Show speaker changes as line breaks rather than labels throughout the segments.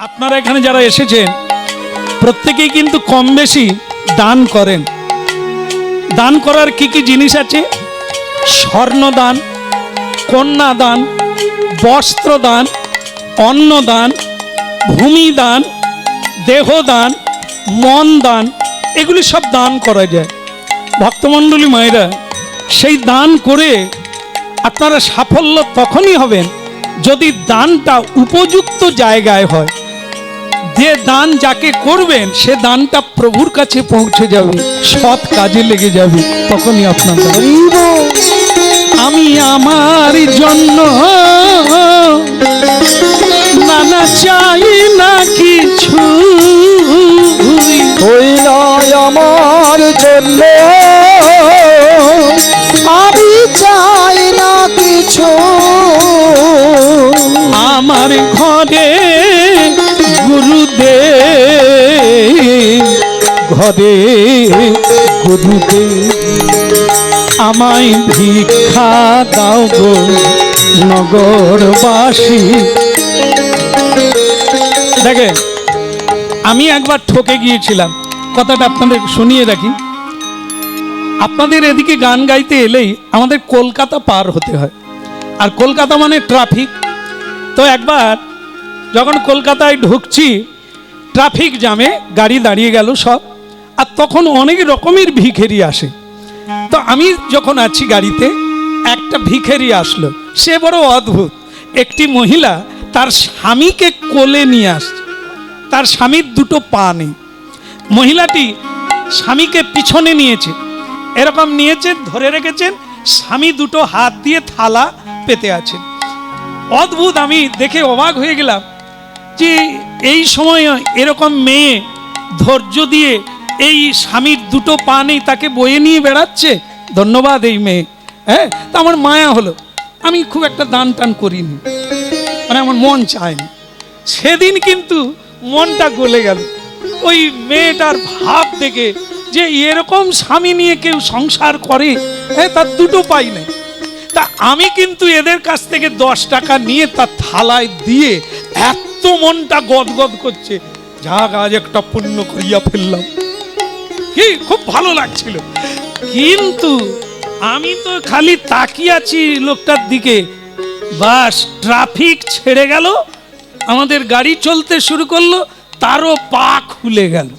আপনারা এখানে যারা এসেছেন প্রত্যেকেই কিন্তু কম বেশি দান করেন। দান করার কি কি জিনিস আছে? স্বর্ণদান, কন্যাদান, বস্ত্রদান, অন্নদান, ভূমিদান, দেহদান, মন দান, এগুলি সব দান করা যায়। ভক্তমণ্ডলী মায়েরা, সেই দান করে আপনারা সাফল্য তখনই হবেন যদি দানটা উপযুক্ত জায়গায় হয়। যে দান যাকে করবেন সে দানটা প্রভুর কাছে পৌঁছে যাবে, সৎ কাজে লেগে যাবে, তখনই আপনাদের। আমি আমার জন্য নানা চাই না কিছু,
ওই নয় আমার জন্য আমি চাই না কিছু।
আমার ঘরে গুরুদেব, ঘরে গুরুদেব, আমায় ভিক্ষা দাও গো নগরবাসী। দেখেন, আমি একবার ঠকে গিয়েছিলাম, কথাটা আপনাদের শুনিয়ে রাখি। আপনাদের এদিকে গান গাইতে এলেই আমাদের কলকাতা পার হতে হয়, আর কলকাতা মানে ট্রাফিক। তো একবার যখন কলকাতায় ঢুকছি, ট্রাফিক জ্যামে গাড়ি দাঁড়িয়ে গেল সব, আর তখন অনেক রকমের ভিখারি আসে। তো আমি যখন আছি গাড়িতে, একটা ভিখারি আসলো, সে বড় অদ্ভুত। একটি মহিলা তার স্বামীকে কোলে নিয়ে আসছে, তার স্বামীর দুটো পা নেই। মহিলাটি স্বামীকে পিছনে নিয়েছে, এরকম নিয়েছে, ধরে রেখেছেন, স্বামী দুটো হাত দিয়ে থালা পেতে আছেন। অদ্ভুত, আমি দেখে অবাক হয়ে গেলাম যে এই সময় এরকম মেয়ে ধৈর্য দিয়ে এই স্বামীর দুটো পা নেই তাকে বয়ে নিয়ে বেড়াচ্ছে। ধন্যবাদ এই মেয়ে। হ্যাঁ, তা আমার মায়া হলো। আমি খুব একটা দান টান করিনি, মানে আমার মন চায়নি। সেদিন কিন্তু মনটা গলে গেল ওই মেয়েটার ভাব দেখে, যে এরকম স্বামী নিয়ে কেউ সংসার করে, হ্যাঁ, তার দুটো পাই নেই। তা আমি কিন্তু এদের কাছ থেকে 10 টাকা নিয়ে তার থালায় দিয়ে এত মনটা গদগদ করছে, যাক আজ একটা পুণ্য করিয়া ফেললাম, কি খুব ভালো লাগছিল। কিন্তু আমি তো খালি তাকিয়ে আছি লোকটার দিকে, বাস ট্রাফিক ছেড়ে গেল, আমাদের গাড়ি চলতে শুরু করলো, তারও পা খুলে গেল।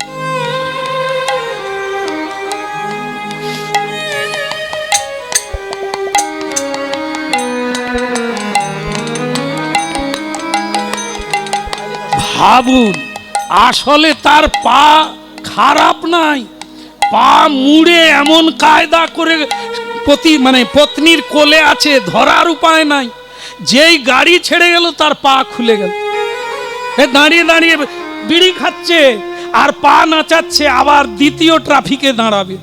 ভাবুন, আসলে তার পা খারাপ নাই, পা মুড়ে এমন কায়দা করে পত্নীর কোলে আছে, ধরার উপায় নাই। যেই গাড়ি ছেড়ে গেল তার পা খুলে গেল। দাঁড়িয়ে দাঁড়িয়ে বিড়ি খাচ্ছে আর পা নাচাচ্ছে, আবার দ্বিতীয় ট্রাফিকে দাঁড়াবে।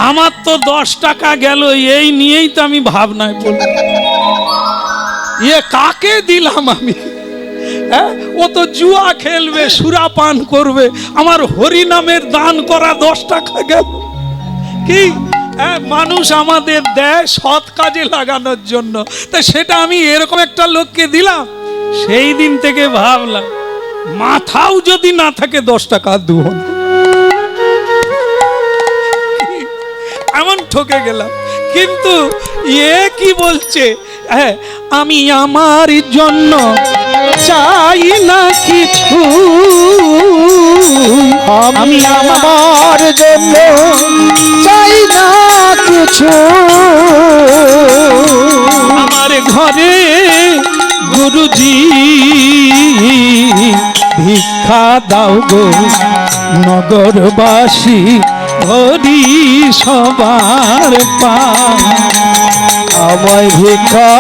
আমার তো 10 টাকা গেল, এই নিয়েই তো আমি ভাবনায় পড়লাম, কাকে দিলাম আমি? ও তো জুয়া খেলবে, সুরাপান করবে, আমার হরি নামের দান করা 10 টাকা গেল। কি মানুষ আমাদের দেয় সৎ কাজে লাগানোর জন্য, তা সেটা আমি এরকম একটা লোককে দিলাম। সেই দিন থেকে ভাবলাম, মাথাও যদি না থাকে 10 টাকা দেব না। এমন ঠকে গেলাম। কিন্তু কি বলছে, হ্যাঁ, আমি আমার জন্য চাই না কিছু,
আমি আমার জন্য চাই না কিছু।
আমার ঘরে গুরুজি ভিক্ষা দাও গো নগরবাসী, হরি সবার পা।
আমায় ভিক্ষা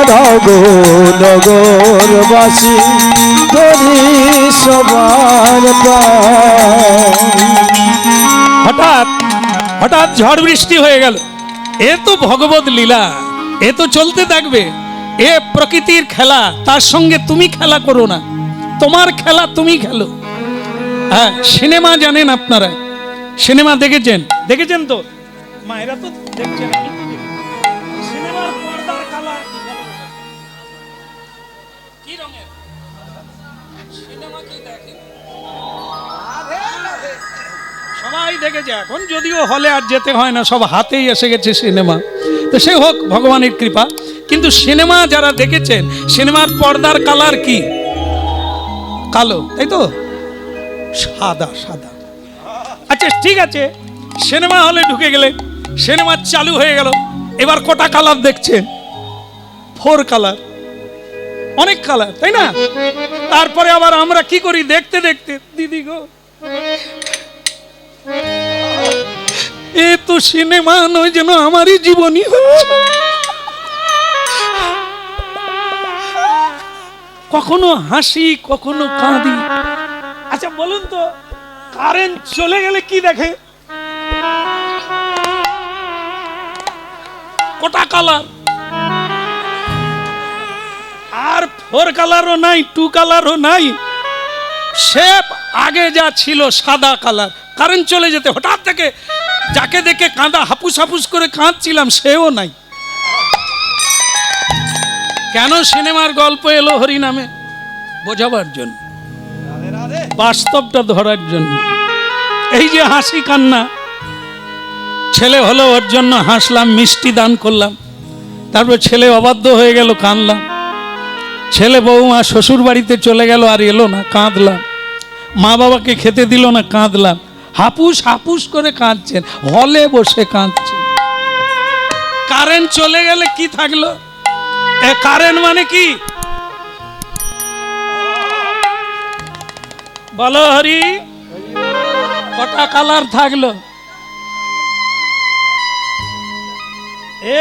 দাও গো নগরবাসী, হরি সবার পা।
হঠাৎ হঠাৎ ঝড় বৃষ্টি হয়ে গেল। এ তো ভগবত লীলা, এ তো চলতে থাকবে, এ প্রকৃতির খেলা, তার সঙ্গে তুমি খেলা করো না, তোমার খেলা তুমি খেলো। হ্যাঁ, সিনেমা জানেন আপনারা? সিনেমা দেখেছেন? দেখেছেন তো মায়েরা তো দেখছেন, আমি তো দেখি। সিনেমার পর্দার কালার কি রঙের? সবাই দেখেছে, এখন যদিও হলে আর যেতে হয় না, সব হাতেই এসে গেছে সিনেমা। তো সে হোক ভগবানের কৃপা। কিন্তু সিনেমা যারা দেখেছেন, সিনেমার পর্দার কালার কি? কালো, তাই তো? সাদা সাদা। আচ্ছা ঠিক আছে, সিনেমা হলে ঢুকে গেলে, সিনেমা চালু হয়ে গেল, এবার কটা কালার দেখছেন? 4 কালার, অনেক কালার, তাই না? তারপরে আবার আমরা কি করি দেখতে দেখতে, দিদি গো এ তো সিনেমা নয়, যেন আমারই জীবনী হচ্ছে। কখনো হাসি, কখনো কাঁদি। আচ্ছা বলুন তো, কারেন্ট চলে গেলে কি দেখে? কটা কালার? আর 4 কালারও নাই, 2 কালারও নাই, শেপ আগে যা ছিল সাদা কালার। কারেন্ট চলে যেতে হঠাৎ থেকে যাকে দেখে কাঁদা হাপুস হাপুস করে কাঁদছিলাম সেও নাই। কেন সিনেমার গল্প এলো হরি নামে? বোঝাবার জন্য, বাস্তবটা ধরার জন্য। এই যে হাসি কান্না, ছেলে হলো ওর জন্য হাসলাম, মিষ্টি দান করলাম, তারপর ছেলে অবাধ্য হয়ে গেল, কাঁদলাম। ছেলে বৌমা শ্বশুর বাড়িতে চলে গেল, আর এলো না, কাঁদলাম। মা বাবাকে খেতে দিল না, কাঁদলাম। হাপুস হাপুস করে কাঁদছেন, হলে বসে কাঁদছেন। কারেন্ট চলে গেলে কি থাকলো? এ কারেন্ট মানে কি? বলো হরি, কটা কালার থাকলো?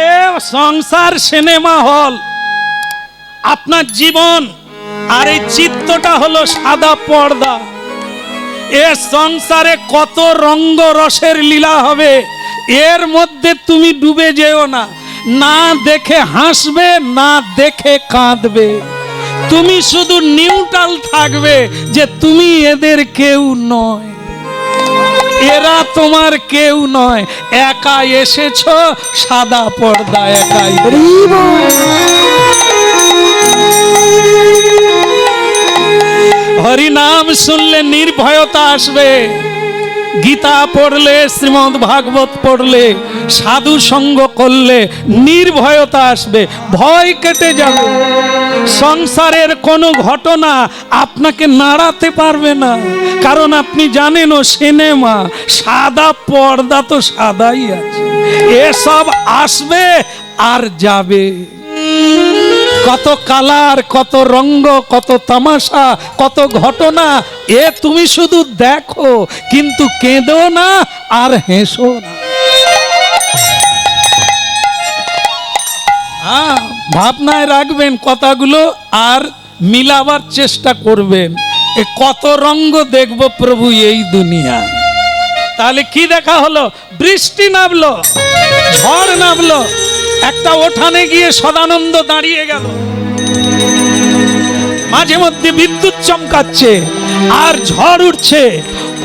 এ সংসার সিনেমা হল, আপনার জীবন আর এই চিত্তটা হলো সাদা পর্দা। এ সংসারে কত রঙ্গ রসের লীলা হবে, এর মধ্যে তুমি ডুবে যেও না। না দেখে হাসবে, না দেখে কাঁদবে, তুমি শুধু নিউট্রাল থাকবে যে তুমি এদের কেউ নয়, এরা তোমার কেউ নয়। একা এসেছো সাদা পর্দা, একাই। হরি নাম শুনলে নির্ভয়তা আসবে। গীতা পড়লে, শ্রীমদ্ ভাগবত পড়লে, সাধু সঙ্গ করলে নির্ভয়তা আসবে, ভয় কেটে যাবে। সংসারের কোনো ঘটনা আপনাকে নাড়াতে পারবে না, কারণ আপনি জানেন ও সিনেমা, সাদা পর্দা তো সাদাই আছে। এসব আসবে আর যাবে। কত কালার, কত রঙ্গ, কত তামাশা, কত ঘটনা, এ তুমি শুধু দেখো, কিন্তু কেঁদো না আর হেসো না। ভাবনায় রাখবেন কথাগুলো, আর মিলাবার চেষ্টা করবেন। এ কত রঙ্গ দেখবো প্রভু এই দুনিয়ায়। তাহলে কি দেখা হলো? বৃষ্টি নামলো, ঝড় নামলো, একটা ওঠানে গিয়ে সদানন্দ দাঁড়িয়ে গেল। মাঝে মধ্যে বিদ্যুৎ চমকাচ্ছে আর ঝড় উঠছে,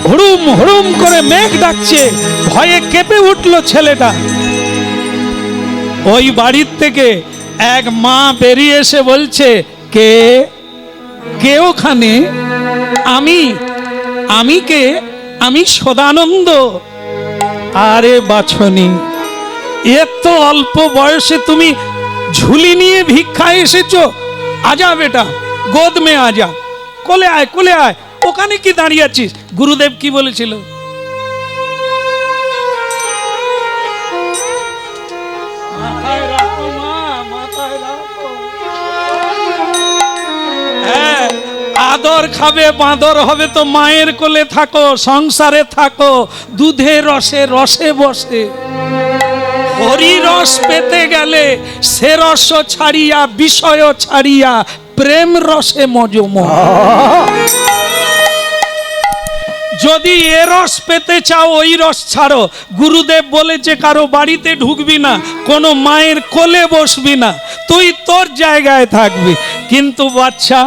হুড়ুম হুড়ুম করে মেঘ ডাকছে, ভয়ে কেঁপে উঠলো ছেলেটা। ওই বাড়ির থেকে এক মা বেরিয়ে এসে বলছে, কে কে ওখানে? আমি কে? আমি সদানন্দ। আরে বাছনি, এত অল্প বয়সে তুমি ঝুলি নিয়ে ভিক্ষা এসেছো? আজা বেটা, গোদ মে আজা, কোলে আয়, কোলে আয়। ওখানে কি দাঁড়িয়ে আছিস? গুরুদেব কি বলেছিল? মাথায় রাখো মা, মাথায় রাখো। হ্যাঁ, আদর খাবে, বাঁদর হবে তো মায়ের কোলে থাকো, সংসারে থাকো, দুধে রসে রসে বসে। হরি রস পেতে গেলে সে রস ছাড়িয়া, বিষয় ছাড়িয়া প্রেম রসে মজম। যদি এ রস পেতে চাও, ওই রস ছাড়ো। গুরুদেব বলেছে কারো বাড়িতে ঢুকবি না, কোনো মায়ের কোলে বসবি না, তুই তোর জায়গায় থাকবি। কিন্তু বাচ্চা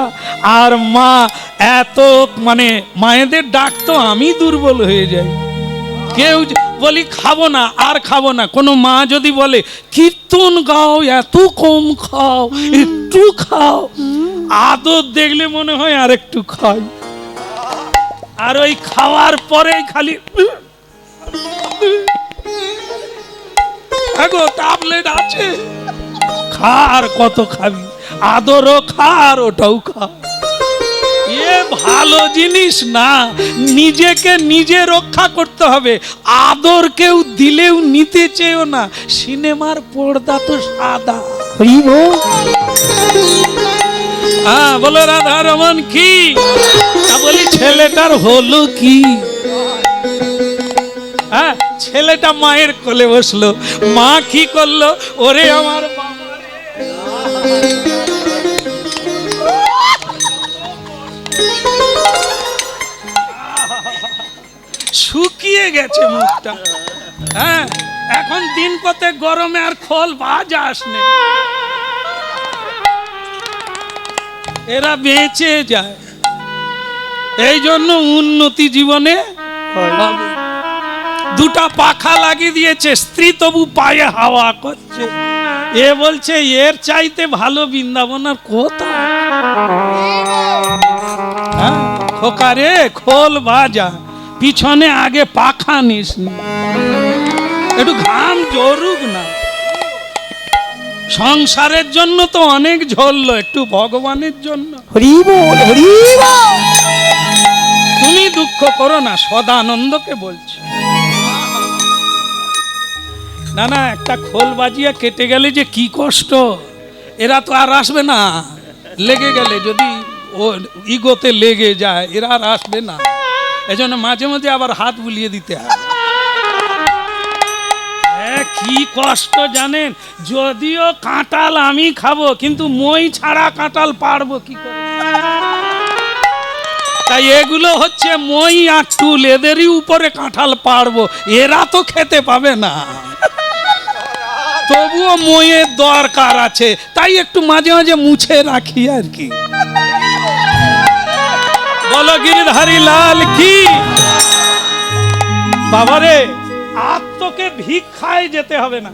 আর মা, এত মানে মায়েদের ডাক তো আমি দুর্বল হয়ে যাই। কেউ বলি খাবো না, আর খাবো না। কোনো মা যদি বলে কীর্তন গাও, এত কম খাও, একটু খাও, আদর দেখলে মনে হয় আর একটু খাই, আর ওই খাওয়ার পরেই খালি ট্যাবলেট আছে, খা আর কত খাবি, আদরও খা আর ওটাও খা। এ ভালো জিনিস না, নিজেকে নিজে রক্ষা করতে হবে। আদর কেউ দিলেও নিতে চেয়েও না, সিনেমার পর্দা তো সাদা। হ্যাঁ বলো রাধা রমন কি? বলি ছেলেটার হলো কি? হ্যাঁ ছেলেটা মায়ের কোলে বসলো, মা কি করলো, ওরে আমার বাবা শুকিয়ে গেছে মুখটা। হ্যাঁ এখন দিন কতে গরমে আর খোল ভাজা আসনে, এরা বেঁচে যায়। এই জন্য উন্নতি জীবনে হবে। দুটা পাখা লাগিয়ে দিয়েছে, স্ত্রী তবু পায়ে হাওয়া করছে। এ বলছে এর চাইতে ভালো বৃন্দাবন আর কোথায়। খোকা রে খোল ভাজা, পিছনে আগে পাখা নিস, একটু ঘাম জরুক না। সংসারের জন্য তো অনেক ঝরলো, একটু ভগবানের জন্য। তুমি দুঃখ করো না, সদানন্দকে বলছি। না না, একটা খোল বাজিয়া কেটে গেলে যে কি কষ্ট, এরা তো আর আসবে না। লেগে গেলে যদি ও ইগোতে লেগে যায়, এরা আর আসবে না। এজন্য মাঝে মাঝে আবার হাত বুলিয়ে দিতে হয়। কি কষ্ট জানেন? যদিও কাঁঠাল আমি খাবো, কিন্তু মই ছাড়া কাঁঠাল পারবো কি করে? তাই এগুলো হচ্ছে মই আর টুল, এদেরই উপরে কাঁঠাল পারবো, এরা তো খেতে পাবে না। তবুও মইয়ের দরকার আছে, তাই একটু মাঝে মাঝে মুছে রাখি আর কি। বলো গিরিধারী লাল কি? বাবারে আর তোকে ভিক্ষায় যেতে হবে না,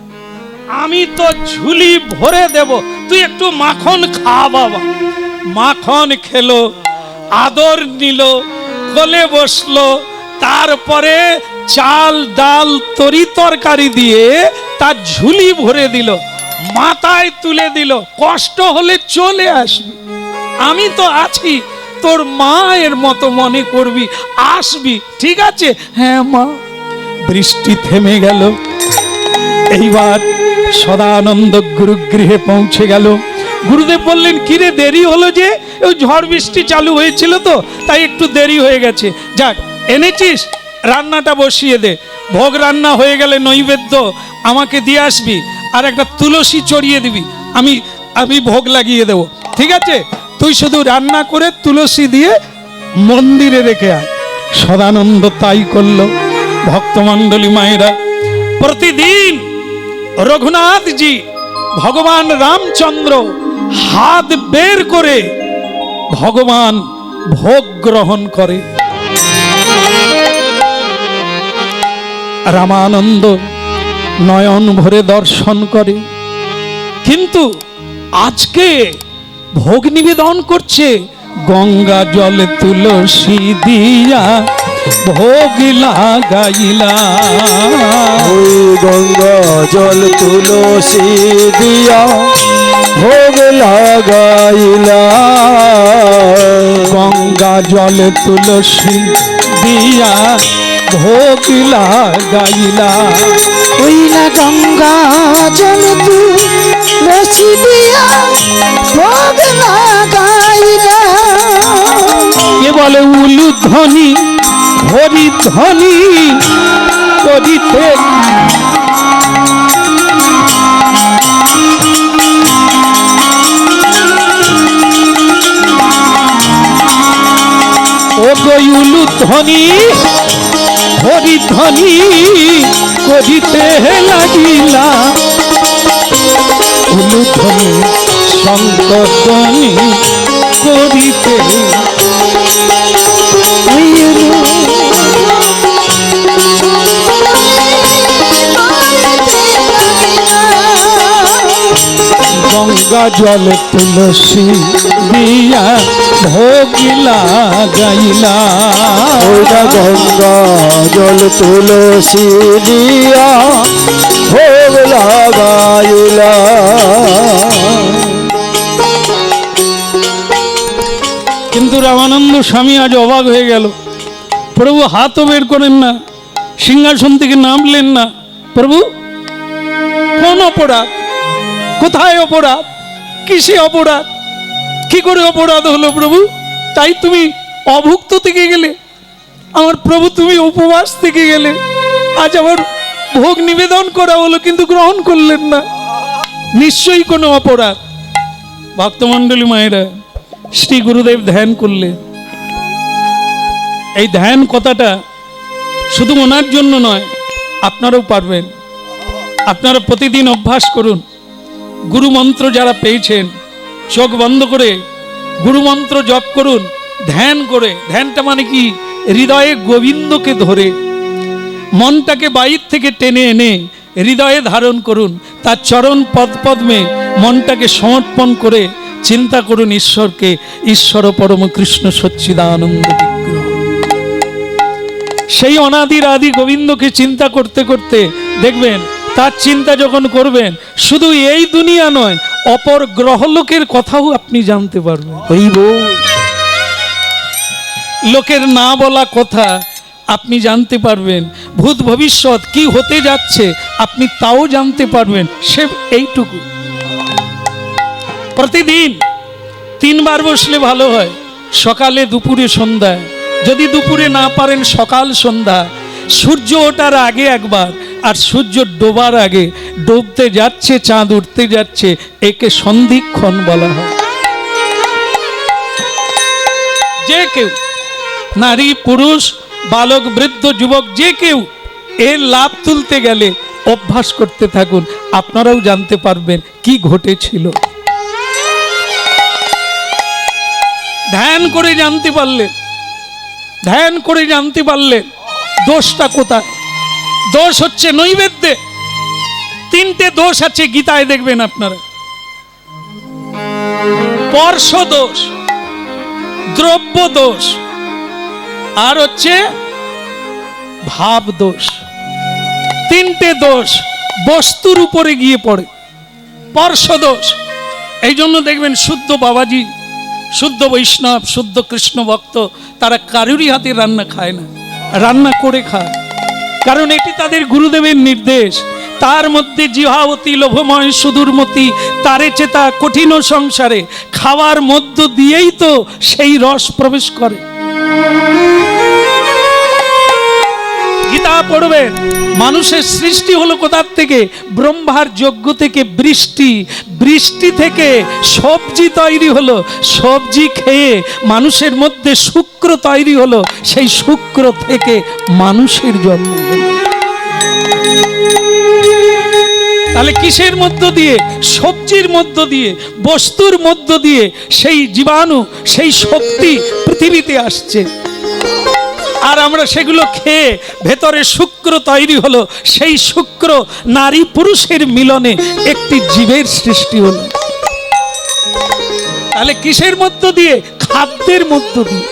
আমি তো ঝুলি ভরে দেব, তুই একটু মাখন খা বাবা। মাখন খেলো, আদর নিল, কোলে বসলো, তারপরে চাল ডাল তরি তরকারি দিয়ে তার ঝুলি ভরে দিল, মাথায় তুলে দিল। কষ্ট হলে চলে আসবি, আমি তো আছি, তোর মায়ের মতো মনে করবি, আসবি, ঠিক আছে? হ্যাঁ মা। বৃষ্টি থেমে গেল। এইবার সদানন্দ গুরুগৃহে পৌঁছে গেল। গুরুদেব বললেন কিরে দেরি হলো যে? ওই ঝড় বৃষ্টি চালু হয়েছিল তো, তাই একটু দেরি হয়ে গেছে। যাক এনেছিস, রান্নাটা বসিয়ে দে। ভোগ রান্না হয়ে গেলে নৈবেদ্য আমাকে দিয়ে আসবি, আর একটা তুলসী চড়িয়ে দিবি, আমি আমি ভোগ লাগিয়ে দেব, ঠিক আছে? তুই শুধু রান্না করে তুলসী দিয়ে মন্দিরে রেখে আয়। সদানন্দ তাই করলো। ভক্তমণ্ডলী মায়েরা, প্রতিদিন রঘুনাথজি ভগবান রামচন্দ্র হাত বের করে ভগবান ভোগ গ্রহণ করে। রামানন্দ নয়ন ভরে দর্শন করে, কিন্তু আজকে ভোগ নিবেদন করছে গঙ্গা জল তুলসী দিয়া ভোগ লাগাইলা।
ওই গঙ্গা জল তুলসী দিয়া ভোগ লাগাইলা।
গঙ্গা জল তুলসী দিয়া ভোগ লাগাইলা।
ওই না গঙ্গা জল তুলসী দিয়া ভোগ লাগাইলা।
কে বলে উলুধ্বনি হরিধ্বনি করিতে ও গো উলুধ্বনি হরিধ্বনি করিতে লাগিলা। উলুধ্বনি সংকটনি করিতে গঙ্গা গঙ্গা জল তুলসী দিয়া ভোগ লাগাইলা
ওইটা গঙ্গা জল তুলসী দিয়া ভোগ লাগাইলা।
কিন্তু রামানন্দ স্বামী আজ অবাক হয়ে গেল। প্রভু হাতও বের করেন না, সিংহাসন থেকে নামলেন না। প্রভু কোন অপরাধ, কোথায় অপরাধ, কিসে অপরাধ, কি করে অপরাধ হলো প্রভু? তাই তুমি অভুক্ত থেকে গেলে, আমার প্রভু তুমি উপবাস থেকে গেলে, আজ আমার ভোগ নিবেদন করা হলো কিন্তু গ্রহণ করলেন না, নিশ্চয়ই কোনো অপরাধ। ভক্তমণ্ডলী মায়েরা, শ্রী গুরুদেব ধ্যান করলেন। এই ধ্যান কথাটা শুধু ওনার জন্য নয়, আপনারাও পারবেন। আপনারা প্রতিদিন অভ্যাস করুন। গুরুমন্ত্র যারা পেয়েছেন, চোখ বন্ধ করে গুরুমন্ত্র জপ করুন, ধ্যান করে। ধ্যানটা মানে কি? হৃদয়ে গোবিন্দকে ধরে মনটাকে বাইর থেকে টেনে এনে হৃদয়ে ধারণ করুন। তার চরণ পদপদ্মে মনটাকে সমর্পণ করে চিন্তা করুন ঈশ্বরকে, ঈশ্বর পরম কৃষ্ণ সচ্চিদানন্দ বিগ্রহ। সেই অনাদির আদি গোবিন্দকে চিন্তা করতে করতে দেখবেন, তার চিন্তা যখন করবেন, শুধু এই দুনিয়া নয়, অপর গ্রহলোকের কথাও আপনি জানতে পারবেন। লোকের না বলা কথা আপনি জানতে পারবেন। ভূত ভবিষ্যৎ কি হতে যাচ্ছে আপনি তাও জানতে পারবেন। সে এইটুকু। প্রতিদিন 3 বার বসলে ভালো হয়, সকালে, দুপুরে, সন্ধ্যায়। যদি দুপুরে না পারেন, সকাল সন্ধ্যা। সূর্য ওঠার আগে একবার, আর সূর্য ডোবার আগে। ডুবতে যাচ্ছে, চাঁদ উঠতে যাচ্ছে, একে সন্ধিক্ষণ বলা হয়। যে কেউ, নারী, পুরুষ, বালক, বৃদ্ধ, যুবক, যে কেউ এর লাভ তুলতে গেলে অভ্যাস করতে থাকুন। আপনারাও জানতে পারবেন কি ঘটেছিল। ধ্যান করে জানতে পারলেন, ধ্যান করে জানতে পারলেন দোষটা কোথায়। দোষ হচ্ছে নৈবেদ্যে। 3টে দোষ আছে গীতায়, দেখবেন আপনারা। স্পর্শ দোষ, দ্রব্য দোষ, আর হচ্ছে ভাব দোষ। 3টে দোষ বস্তুর উপরে গিয়ে পড়ে। স্পর্শ দোষ। এই জন্য দেখবেন শুদ্ধ বাবাজি, শুদ্ধ বৈষ্ণব, শুদ্ধ কৃষ্ণ ভক্ত, তারা কারুরই হাতে রান্না খায় না, রান্না করে খায়। কারণ এটি তাদের গুরুদেবের নির্দেশ। তার মধ্যে জিহাবতী লোভময় সুদূরমতি তারে চেতা কঠিন সংসারে, খাওয়ার মধ্য দিয়েই তো সেই রস প্রবেশ করে। গীতা পড়বেন। মানুষের সৃষ্টি হলো কোথার থেকে? ব্রহ্মার যজ্ঞ থেকে বৃষ্টি, বৃষ্টি থেকে সবজি তৈরি হলো, সবজি খেয়ে মানুষের মধ্যে শুক্র তৈরি হলো, সেই শুক্র থেকে মানুষের জন্ম হলো। তাহলে কিসের মধ্য দিয়ে? সবজির মধ্য দিয়ে, বস্তুর মধ্য দিয়ে সেই জীবাণু, সেই শক্তি পৃথিবীতে আসছে। আর আমরা সেগুলো খেয়ে ভেতরে শুক্র তৈরি হলো। সেই শুক্র নারী পুরুষের মিলনে একটি জীবের সৃষ্টি হলো। তাহলে কিসের মধ্য দিয়ে? খাদ্যের মধ্য দিয়ে।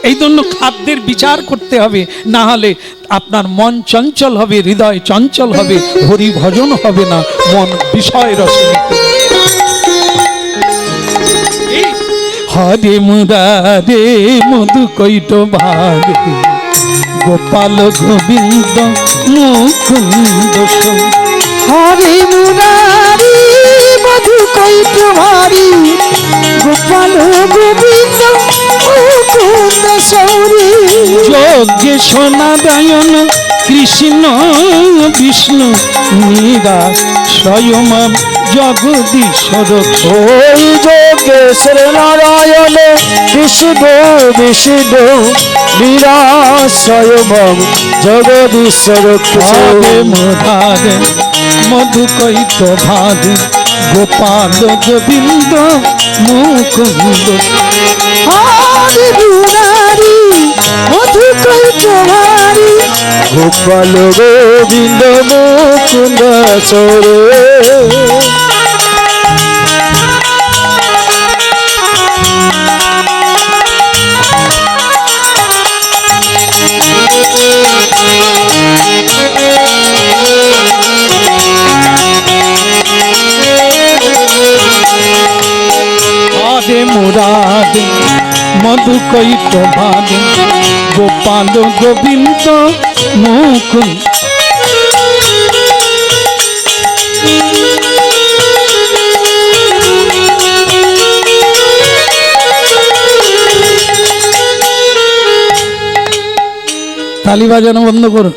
এই জন্য খাদ্যের বিচার করতে হবে, না হলে আপনার মন চঞ্চল হবে, হৃদয় চঞ্চল হবে, হরি ভজন হবে না, মন বিষয় রসে। হরে মুরারে মধু কৈট ভারে, গোপাল গোবিন্দ মুকুন্দ।
হরে মুরারি মধু কৈট ভারি, গোপাল গোবিন্দ মুকুন্দ সৌরি।
যজ্ঞেশ নারায়ণ কৃষ্ণ বিষ্ণু নীরা স্বয়ং জগদীশ্বর।
ওই যোগেশ্বর নারায়ণ বিষ্ণু বিষ্ণু নীরা স্বয়ং জগদীশ্বর।
হরে মুরারে মধু কৈট ভারে, গোপাল গোবিন্দ মুকুন্দ।
হরে মুরারি মধু কৈট ভারি, গোপাল গোবিন্দ মুকুন্দ সরে।
বাদে মধু কৈত বাদে গোপাল গোবিন্দ মুকুন্দ। তালি বাজানো বন্ধ করো।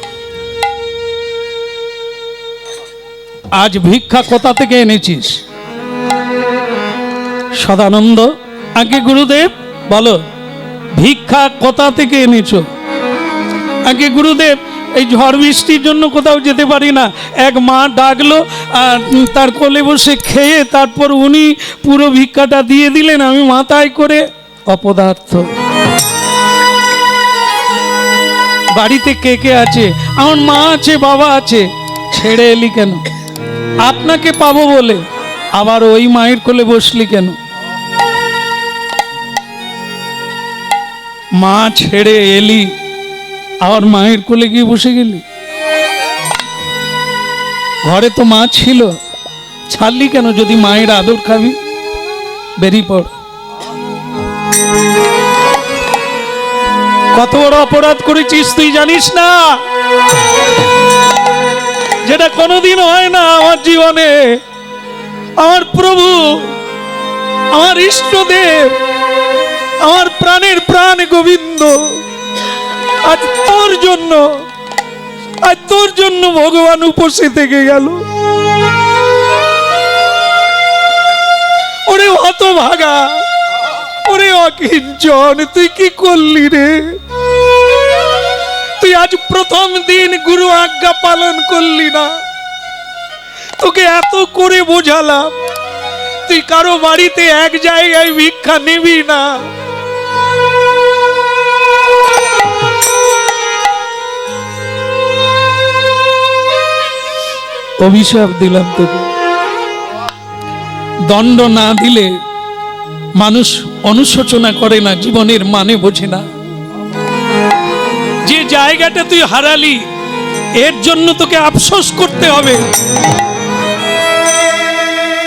আজ ভিক্ষা কোথা থেকে এনেছিস? সদানন্দ, আগে গুরুদেব বলো, ভিক্ষা কোথা থেকে এনেছো? আগে গুরুদেব, এই ঝড় বৃষ্টির জন্য কোথাও যেতে পারি না, এক মা ডাকলো আর তার কোলে বসে খেয়ে তারপর উনি পুরো ভিক্ষাটা দিয়ে দিলেন, আমি মাথায় করে। অপদার্থ। বাড়িতে কে কে আছে? আমার মা আছে, বাবা আছে। ছেড়ে এলি কেন? আপনাকে পাবো বলে। আবার ওই মায়ের কোলে বসলি কেন? মা ছেড়ে এলি আবার মায়ের কোলে গিয়ে বসে গেলি। ঘরে তো মা ছিল, ছাড়লি কেন? যদি মায়ের আদর খাবি, বেরিয়ে পড়। কত বড় অপরাধ করেছিস তুই জানিস না? যেটা কোনোদিন হয় না আমার জীবনে। আমার প্রভু, আমার ইষ্টদেব, আমার প্রাণের প্রাণ গোবিন্দ, আজ তোর জন্য ভগবান উপসে থেকে গেল। ওরে হতভাগা, ওরে অকিঞ্চন, তুই কি করলি রে? তুই আজ প্রথম দিন গুরু আজ্ঞা পালন করলি না। তোকে এত করে বোঝালাম, তুই কারো বাড়িতে এক জায়গায় ভিক্ষা নিবি না। অভিশাপ দিলাম তোকে। দণ্ড না দিলে মানুষ অনুশোচনা করে না, জীবনের মানে বোঝে না। যে জায়গাটা তুই হারালি, এর জন্য তোকে আফসোস করতে হবে।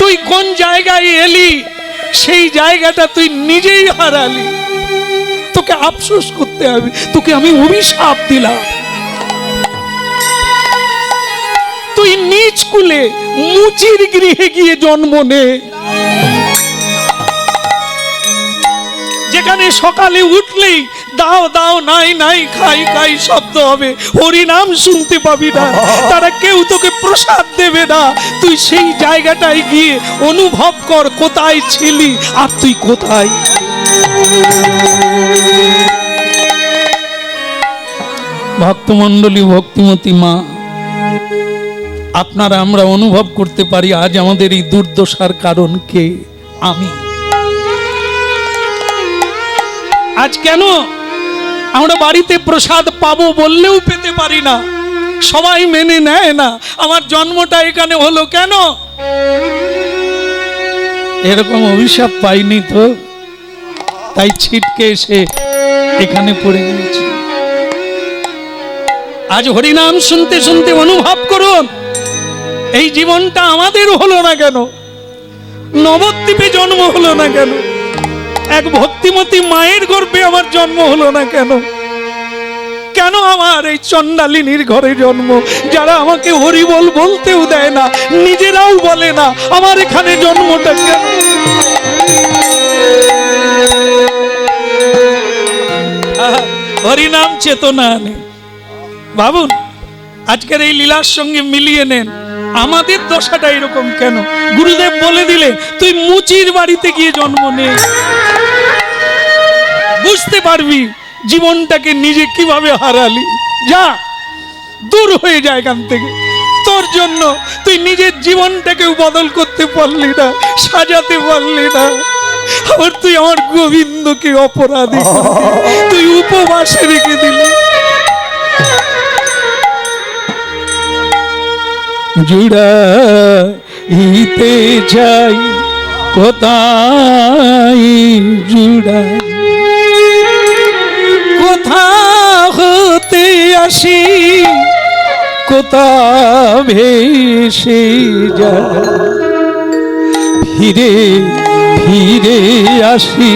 তুই কোন জায়গায় এলি, সেই জায়গাটা তুই নিজেই হারালি, তোকে আফসোস করতে হবে। তোকে আমি অভিশাপ দিলাম। তুই নিজ কুলে মুচির গৃহে গিয়ে জন্ম নে, যেখানে সকালে উঠলেই দাও দাও, নাই নাই, খাই খাই শব্দ হবে, হরি নাম শুনতে পাবি না, তারা কেউ তোকে প্রসাদ দেবে না। তুই সেই জায়গাটায় গিয়ে অনুভব কর কোথায় ছিলি আর তুই কোথায়। ভক্তমণ্ডলী, ভক্তিমতী মা, আপনারা আমরা অনুভব করতে পারি আজ আমাদের এই দুর্দশার কারণ কে? আমি। আজ কেন আমরা বাড়িতে প্রসাদ পাবো বললেও পেতে পারি না, সবাই মেনে নেয় না? আমার জন্মটা এখানে হলো কেন? এরকম অভিশাপ পাইনি তো, তাই ছিটকে এসে এখানে পড়ে গিয়েছি। আজ হরিনাম শুনতে শুনতে অনুভব করুন, এই জীবনটা আমাদের হলো না কেন? নবদ্বীপে জন্ম হলো না কেন? এক ভক্তিমতী মায়ের গর্ভে আমার জন্ম হলো না কেন? কেন আমার এই চণ্ডালিনীর ঘরে জন্ম, যারা আমাকে হরিবল বলতেও দেয় না, নিজেরাও বলে না? আমার এখানে জন্মটা কেন? হরিনাম চেতনা নেই। ভাবুন, আজকের এই লীলার সঙ্গে মিলিয়ে নেন, আমাদের দশাটা এরকম কেন? গুরুদেব বলে দিলে তুই মুচির বাড়িতে গিয়ে জন্ম নে, বুঝতে পারবি জীবনটাকে নিজে কিভাবে হারালি। যা, দূর হয়ে যায় এখান থেকে। তোর জন্য তুই নিজের জীবনটাকেও বদল করতে পারলি না, সাজাতে পারলি না। আবার তুই আমার গোবিন্দকে অপরাধী, তুই উপবাসে রেখে দিলি। জুড়াইতে যাই কোথায় জুড়াই, কোথা হতে আসি কোথা ভেসে যায়, ফিরে ফিরে আসি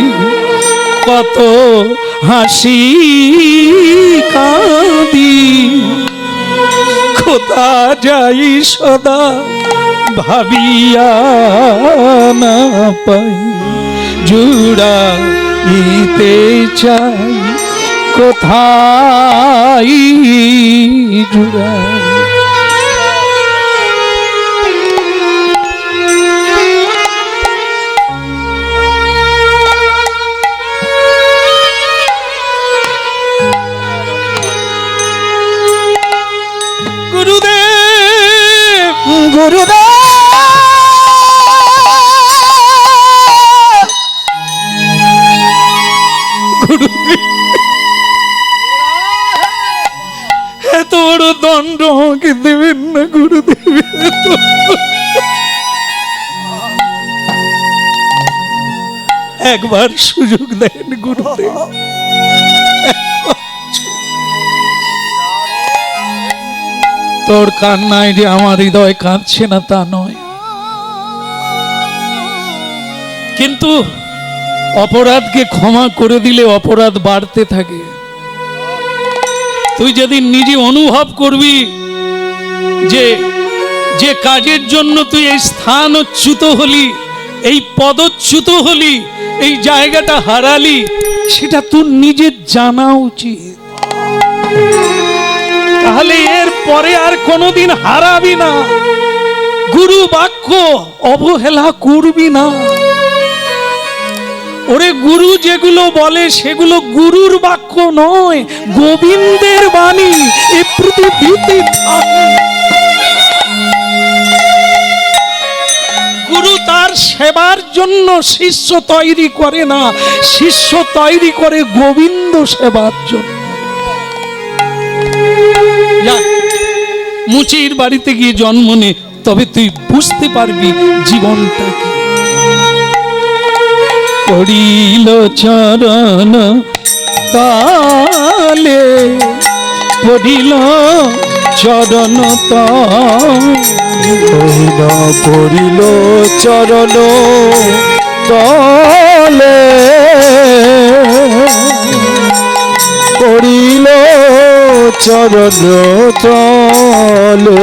কত হাসি কাঁদি, কোথা যাই সদা ভাবিয়া না পাই, জুড়াইতে চাই কোথায় জুড়াই। গুরুদেব
গুরুদেব
এত বড় দণ্ড আমাকে দেবেন না গুরুদেব, একবার সুযোগ দেন গুরুদেব। তোর কান্নায় যে আমার হৃদয় কাঁদছে না তা নয়, কিন্তু অপরাধকে ক্ষমা করে দিলে অপরাধ বাড়তে থাকে। তুই যেদিন নিজে অনুভব করবি যে যে কাজের জন্য তুই এই স্থানচ্যুত হলি, এই পদচ্যুত হলি, এই জায়গাটা হারালি, সেটা তোর নিজের জানা উচিত। তাহলে এর পরে আর কোনোদিন হারাবি না। গুরু বাক্য অবহেলা করবি না। ওরে গুরু যেগুলো বলে সেগুলো গুরুর বাক্য নয়, গোবিন্দের বাণী। এ পৃথিবীতে গুরু তার সেবার জন্য শিষ্য তৈরি করে না, শিষ্য তৈরি করে গোবিন্দ সেবার জন্য। মুচির বাড়িতে গিয়ে জন্ম নে, তবে তুই বুঝতে পারবি জীবনটা কি। পড়িল চরণ তালে, পড়িল চরণ
পড়িল চরণ তলে, পড়িল চরণ তলে।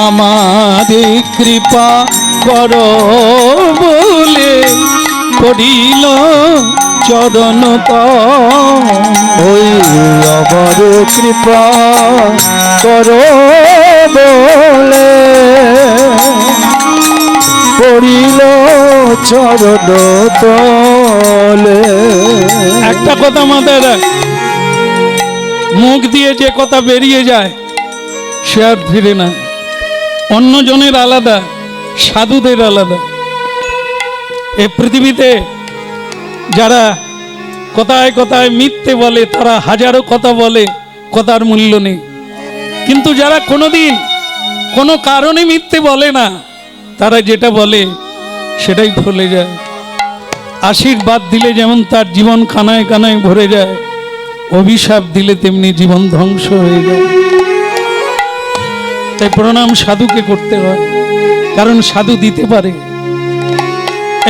আমারে কৃপা কর বলে পড়িল চরণ
ওই আমার কৃপা কর বলে পড়িল চরণ তলে।
একটা কথা মাথায় রাখ, মুখ দিয়ে যে কথা বেরিয়ে যায় সে আর ফিরে না। অন্যজনের আলাদা, সাধুদের আলাদা। এ পৃথিবীতে যারা কথায় কথায় মিথ্যে বলে, তারা হাজারো কথা বলে, কথার মূল্য নেই। কিন্তু যারা কোনোদিন কোনো কারণে মিথ্যে বলে না, তারা যেটা বলে সেটাই ফলে যায়। আশীর্বাদ দিলে যেমন তার জীবন কানায় কানায় ভরে যায়, অভিশাপ দিলে তেমনি জীবন ধ্বংস হয়ে যায়। তাই প্রণাম সাধুকে করতে হয়, কারণ সাধু দিতে পারে।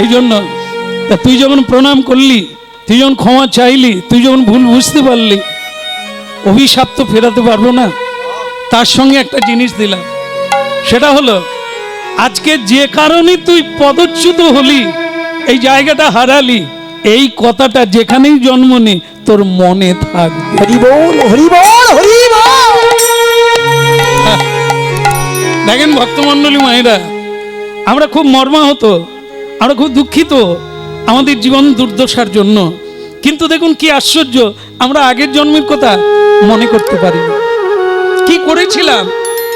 এই জন্য তা তুই যখন প্রণাম করলি, তুই যখন ক্ষমা চাইলি, তুই যখন ভুল বুঝতে পারলি, অভিশাপ তো ফেরাতে পারবো না। তার সঙ্গে একটা জিনিস দিলাম, সেটা হলো আজকে যে কারণে তুই পদচ্যুত হলি, এই জায়গাটা হারালি, এই কথাটা যেখানেই জন্ম নে তোর মনে থাকবে।
হরি বল, হরি বল, হরি বল।
দেখেন ভক্তমণ্ডলী মায়েরা, আমরা খুব মর্মাহত, আমরা খুব দুঃখিত আমাদের জীবন দুর্দশার জন্য। কিন্তু দেখুন কি আশ্চর্য, আমরা আগের জন্মের কথা মনে করতে পারি না। কি করেছিলাম,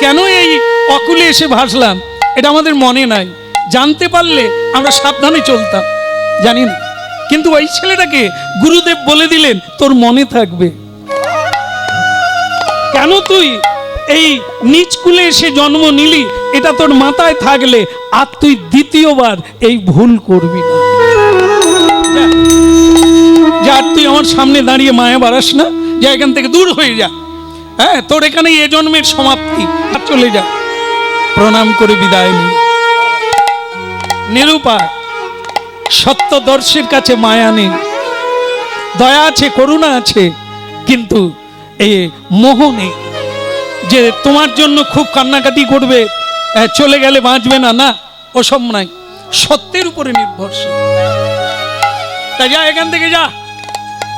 কেন এই অকুলে এসে ভাসলাম, এটা আমাদের মনে নাই। জানতে পারলে আমরা সাবধানে চলতাম, জানি না। কিন্তু ওই ছেলেটাকে গুরুদেব বলে দিলেন তোর মনে থাকবে। কেন তুই এই নিচ কুলে এসে জন্ম নিলি, এটা তোর মাথায় থাকলে আর তুই দ্বিতীয়বার এই ভুল করবি না। যা তুই আমার সামনে দাঁড়িয়ে মায়া বাড়াস না, যে এখান থেকে দূর হয়ে যা, হ্যাঁ তোর এখানে এ জন্মের সমাপ্তি, আর চলে যা। প্রণাম করে বিদায় নিল। নিরুপায়, সত্যদর্শীর কাছে মায়া নেই, দয়া আছে, করুণা আছে, কিন্তু এই মোহ নেই যে তোমার জন্য খুব কান্নাকাটি করবে, চলে গেলে বাঁচবে না, না ওসব নাই, সত্যের উপরে নির্ভরশীল। তাই যা, এখান থেকে যা,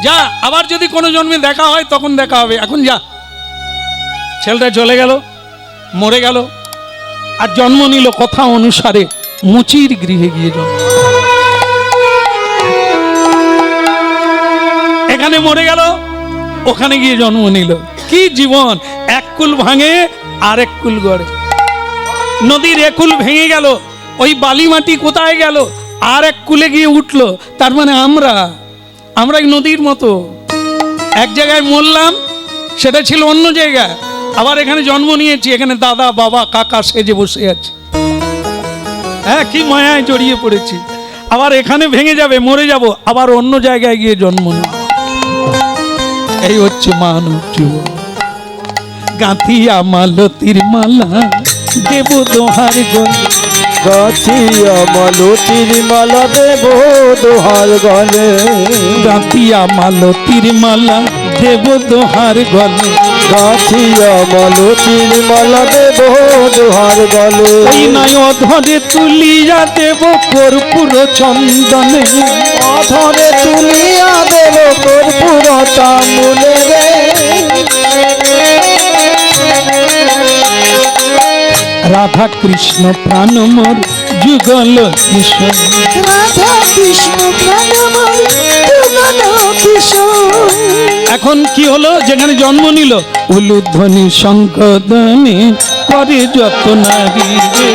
যা, আবার যদি কোনো জন্মে দেখা হয় তখন দেখা হবে, এখন যা। ছেলেটা চলে গেল, মরে গেল, আর জন্ম নিল কথা অনুসারে মুচির গৃহে গিয়ে জন্ম। এখানে মরে গেল, ওখানে গিয়ে জন্ম নিল। কি জীবন! এক কুল ভাঙে আর এক কুল গড়ে। নদীর একুল ভেঙে গেল, ওই বালি মাটি কোথায় গেল? আর এক কুলে গিয়ে উঠলো। তার মানে আমরা নদীর মতো এক জায়গায় মরলাম, সেটা ছিল অন্য জায়গায়, আবার এখানে জন্ম নিয়েছি, এখানে দাদা বাবা কাকা সেজে বসে আছে। হ্যাঁ, কি মায়ায় জড়িয়ে পড়েছি। আবার এখানে ভেঙে যাবে, মরে যাব, আবার অন্য জায়গায় গিয়ে জন্ম নেব। এই হচ্ছে মানব জীবন। গাঁথিয়া মালতীর মালা দেব দোহার গলে,
গাথিয়া মালতীর মালা দেব দোহার গলে,
গাঁথিয়া মালতীর মালা দেব দোহার গলে,
গাথিয়া মালতীর মালা দেব দোহার গলে,
এই নয় অধরে তুলিয়া দেব কর্পূর চন্দনে,
অধরে তুলিয়া দেব কর্পূর তাম্বুলে রে,
রাধা কৃষ্ণ প্রাণ মোর যুগল কিশোর,
রাধা কৃষ্ণ প্রাণময় যুগল কিশোর।
এখন কি হলো? যেখানে জন্ম নিল উলুধ্বনি শঙ্খধ্বনি করে যত নারী রে,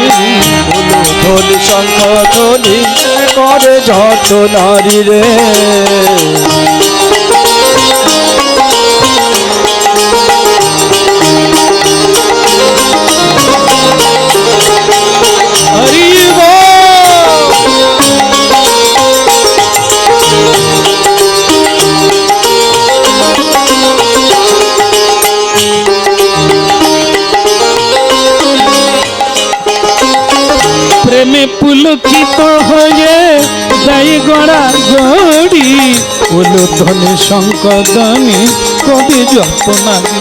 উলুধ্বনি শঙ্খধ্বনি করে যত নারী রে,
হরি বল। প্রেমে পুলকিত হয়ে যাই গড়া গড়ি, উলুধ্বনি শঙ্খধ্বনি করে যত নারী,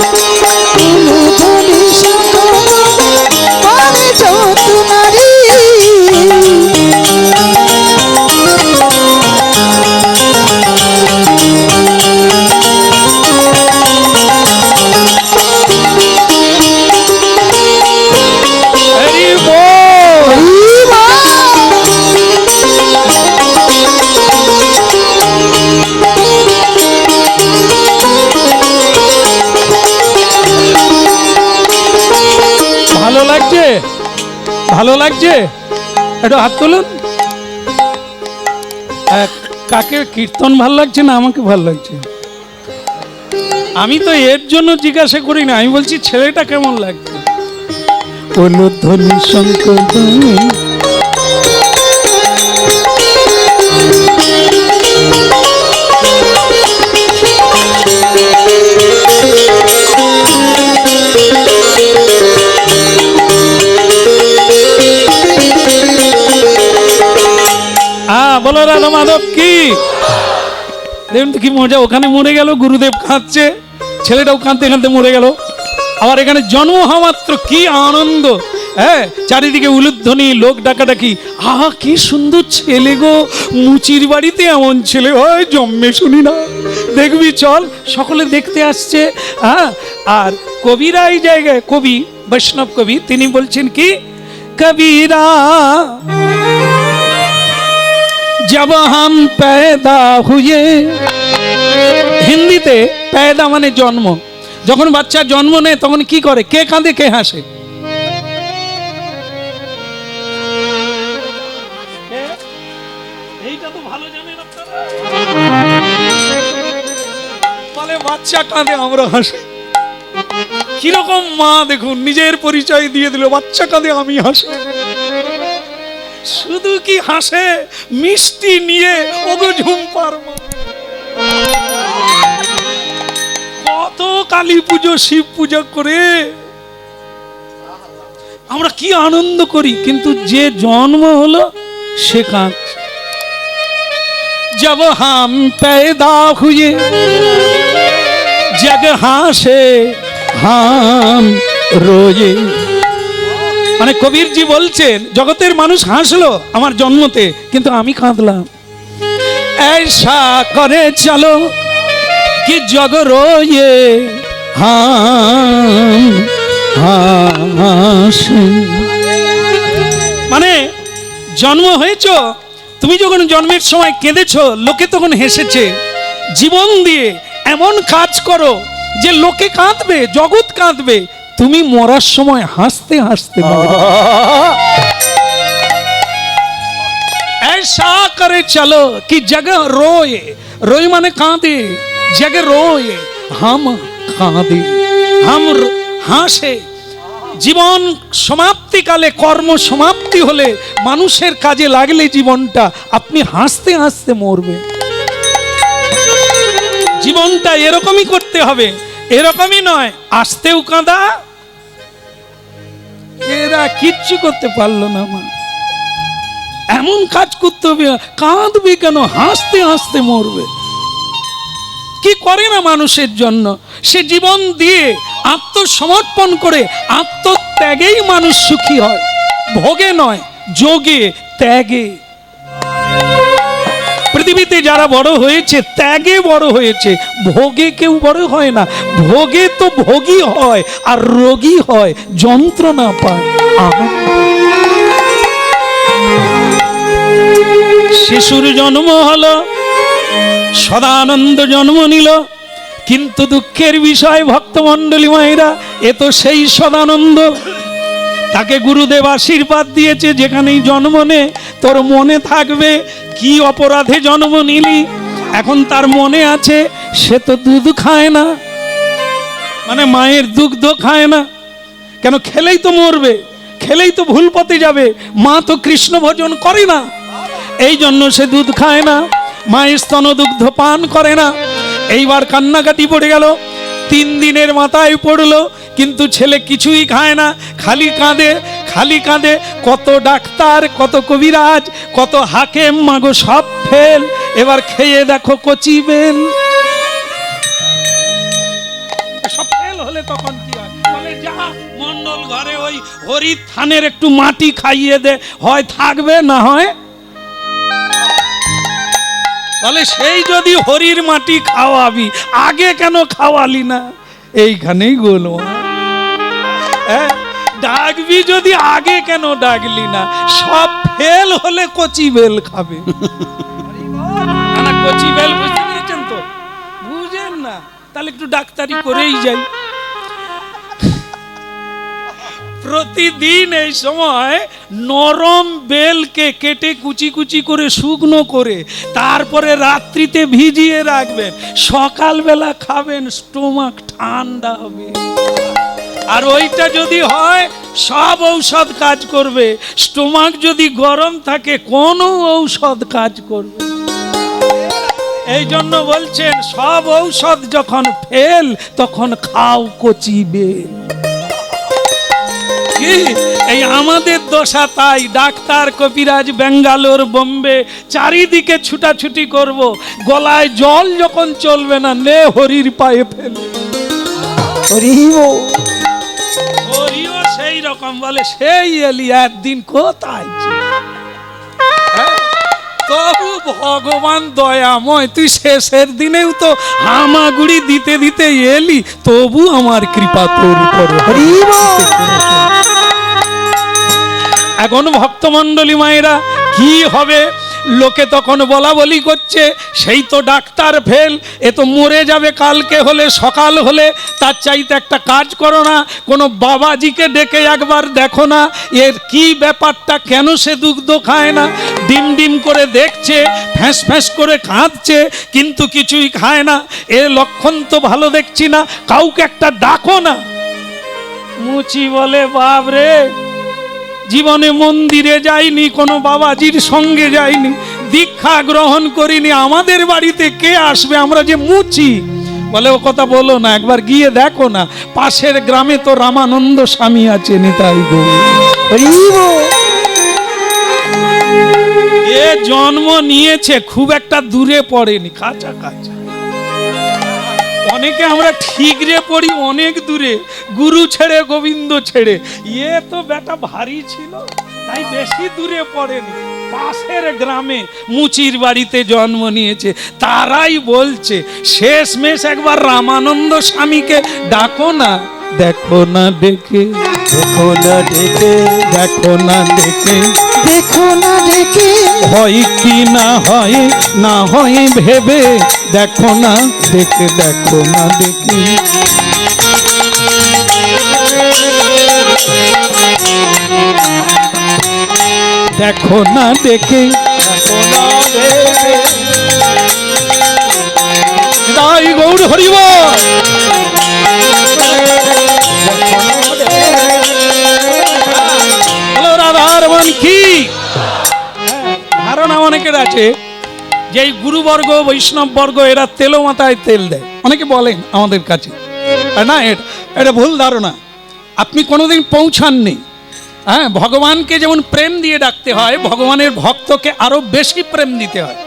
উলুধ্বনি শঙ্খধ্বনি করে যত নারী,
হরি বল। ভালো লাগছে? ভালো লাগছে? একটু হাত তুলুন। কাকে কীর্তন ভালো লাগছে না আমাকে ভালো লাগছে? আমি তো এর জন্য জিজ্ঞাসা করি না, আমি বলছি ছেলেটা কেমন লাগছে। উলুধ্বনি শঙ্খধ্বনি বলো রাধা মাধব কি? দেখুন তো কি মজা, ওখানে মরে গেল, গুরুদেব কাঁদছে, ছেলেটাও কাঁদতে কাঁদতে মরে গেল। আবার এখানে জন্ম হওয়া মাত্র কি আনন্দ, হ্যাঁ, চারিদিকে উলুধ্বনি, লোক ডাকাডাকি, আহা কি সুন্দর ছেলে গো, মুচির বাড়িতে এমন ছেলে হয় জন্মে শুনি না, দেখবি চল, সকলে দেখতে আসছে। হ্যাঁ, আর কবিরা এই জায়গায়, কবি বৈষ্ণব কবি, তিনি বলছেন কি, কবিরা जब हम पैदा हुए, হিন্দিতে पैदा মানে জন্ম, যখন বাচ্চা জন্ম নেয় তখন কি করে, কে কাঁদে কে হাসে? এইটা তো ভালো জানেন আপনারা। বলে বাচ্চা কাঁদে আমরা হাসি। কিরকম মা দেখুন, নিজের পরিচয় দিয়ে দিল, বাচ্চা কাঁদে আমি হাসি। শুধু কি হাসে, মিষ্টি নিয়ে ওগো ঝুম্পার মা, কালী পুজো শিব পুজো করে আমরা কি আনন্দ করি, কিন্তু যে জন্ম হলো সে কাঁদছে। जब हम पैदा हुए जग হাসে हम रोए। মানে কবিরজি বলছেন জগতের মানুষ হাসলো আমার জন্মতে, কিন্তু আমি কাঁদলাম। ऐसा করে চলো कि जग रोए हम হাসে। মানে জন্ম হয়েছ তুমি, যখন জন্মের সময় কেঁদেছ লোকে তখন হেসেছে। জীবন দিয়ে এমন কাজ করো যে লোকে কাঁদবে, জগৎ কাঁদবে, তুমি মরার সময় হাসতে হাসতে মরবে। ऐसा करे चलो कि जगह रोए, रोए माने कांदे, जगह रोए हम कांदे, हम হাসে। জীবন সমাপ্তিকালে, কর্ম সমাপ্তি হলে, মানুষের কাজে লাগলে জীবনটা আপনি হাসতে হাসতে মরবে। জীবনটা এরকমই করতে হবে, এরকমই নয় আসতেও কাঁদা। এরা কিচ্ছু করতে পারলো না, মা এমন কাজ করতে হবে, কাঁদবে কেন, হাসতে হাসতে মরবে। কি করে না মানুষের জন্য, সে জীবন দিয়ে আত্মসমর্পণ করে, আত্মত্যাগেই মানুষ সুখী হয়, ভোগে নয়, যোগে ত্যাগে। পৃথিবীতে যারা বড় হয়েছে ত্যাগে বড় হয়েছে, ভোগে কেউ বড় হয় না। ভোগে তো ভোগী হয় আর রোগী হয়, যন্ত্রণা পায়। শিশুর জন্ম হলো, সদানন্দ জন্ম নিল, কিন্তু দুঃখের বিষয় ভক্তমণ্ডলী মায়েরা, এ তো সেই সদানন্দ। তাকে গুরুদেব আশীর্বাদ দিয়েছে, যেখানেই জন্ম নে তোর মনে থাকবে কি অপরাধে জন্ম নিলি। এখন তার মনে আছে সে তো দুধ খায় না, মানে মায়ের দুগ্ধ খায় না। কেন? খেলেই তো মরবে, খেলেই তো ভুল পথে যাবে। মা তো কৃষ্ণ ভজন করে না, এই জন্য সে দুধ খায় না, মায়ের স্তন দুগ্ধ পান করে না। এইবার কান্নাকাটি পড়ে গেল, 3 দিনের মাথায় পড়লো, কিন্তু ছেলে কিছুই খায় না, খালি কাঁদে, খালি কাঁদে। কত ডাক্তার, কত কবিরাজ, কত হাকেম, মাগো সব ফেল। এবার খেয়ে দেখো কচি বেল। সব ফেল হলে তখন কি হয়? বলে যা মন্ডল ঘরে ওই হরির থানের একটু মাটি খাইয়ে দে, হয় থাকবে না হয়। বলে সেই যদি হরির মাটি খাওয়াবি, আগে কেন খাওয়ালি না? এইখানেই গোল। ডাকবি যদি আগে কেন ডাকলি না? সব ফেল হলে কচি বেল খাবে। না কচি বেল বুঝতে পেরেছেন তো? বুঝেন না? তাহলে একটু ডাক্তারি করেই যাই। প্রতিদিন এই সময় নরম বেলকে কেটে কুচি কুচি করে শুকনো করে তারপরে রাত্রিতে ভিজিয়ে রাখবেন, সকালবেলা খাবেন, স্টোমাক ঠান্ডা হবে। আর ওইটা যদি হয় সব ঔষধ কাজ করবে। স্টোমাক যদি গরম থাকে কোনো ঔষধ কাজ করবে। এই জন্য বলছেন সব ঔষধ যখন ফেল তখন খাও কচি বেল। এই আমাদের দশা তাই। ডাক্তার, কবিরাজ, বেঙ্গালোর, বোম্বে, চারিদিকে ছুটাছুটি করব, গলায় জল যখন চলবে না, নে হরির পায়ে ফেলে। হরিও সেই রকম বলে, সেই এলি একদিন কোথায়? তবু ভগবান দয়াময়, তুই শেষের দিনেও তো হামাগুড়ি দিতে দিতে এলি, তবু আমার কৃপা তোর উপরে। এখন ভক্তমণ্ডলী মায়েরা কি হবে? লোকে তখন বলা বলি করছে সেই তো ডাক্তার ফেল, এ তো মরে যাবে কালকে হলে, সকাল হলে। তার চাইতে একটা কাজ করো না, কোনো বাবাজিকে ডেকে একবার দেখো না এর কি ব্যাপারটা, কেন সে দুগ্ধ খায় না। ডিম ডিম করে দেখছে, ফ্যাঁস ফ্যাঁস করে কাঁদছে, কিন্তু কিছুই খায় না। এর লক্ষণ তো ভালো দেখছি না, কাউকে একটা ডাকো না। মুচি বলে, বাবরে জীবনে মন্দিরে যাইনি, কোনো বাবাজির সঙ্গে যাইনি, দীক্ষা গ্রহণ করিনি, আমাদের বাড়িতে কে আসবে? আমরা যে মুচি। বলে ও কথা বলো না, একবার গিয়ে দেখো না, পাশের গ্রামে তো রামানন্দ স্বামী আছে, নিতাই গৌর। এ জন্ম নিয়েছে খুব একটা দূরে পড়েনি, কাছাকাছি। অনেকে আমরা ঠিকরে পড়ি অনেক দূরে, গুরু ছেড়ে গোবিন্দ ছেড়ে। এ তো বেটা ভারী ছিল, তাই বেশি দূরে পড়েনি, পাশের গ্রামে মুচির বাড়িতে জন্ম নিয়েছে। তারাই বলছে শেষমেশ একবার রামানন্দ স্বামীকে ডাকো না, দেখো না ডেকে,
দেখো না ডেকে,
দেখো না ডেকে,
দেখো না ডেকে,
হয় কি না হয়, না হয় ভেবে দেখো না ডেকে, দেখো না ডেকে। দেখো না ডেকে,
দেখো না ডেকে,
রাই গৌর হরিব। হ্যালো রাধার মান কি ধারণা অনেকের আছে যে এই গুরুবর্গ বৈষ্ণব বর্গ এরা তেলো মাথায় তেল দেয়, অনেকে বলেন আমাদের কাছে। আর না, এটা ভুল ধারণা। আপনি কোনোদিন পৌঁছাননি। হ্যাঁ, ভগবানকে যেমন প্রেম দিয়ে ডাকতে হয়, ভগবানের ভক্তকে আরো বেশি প্রেম দিতে হয়।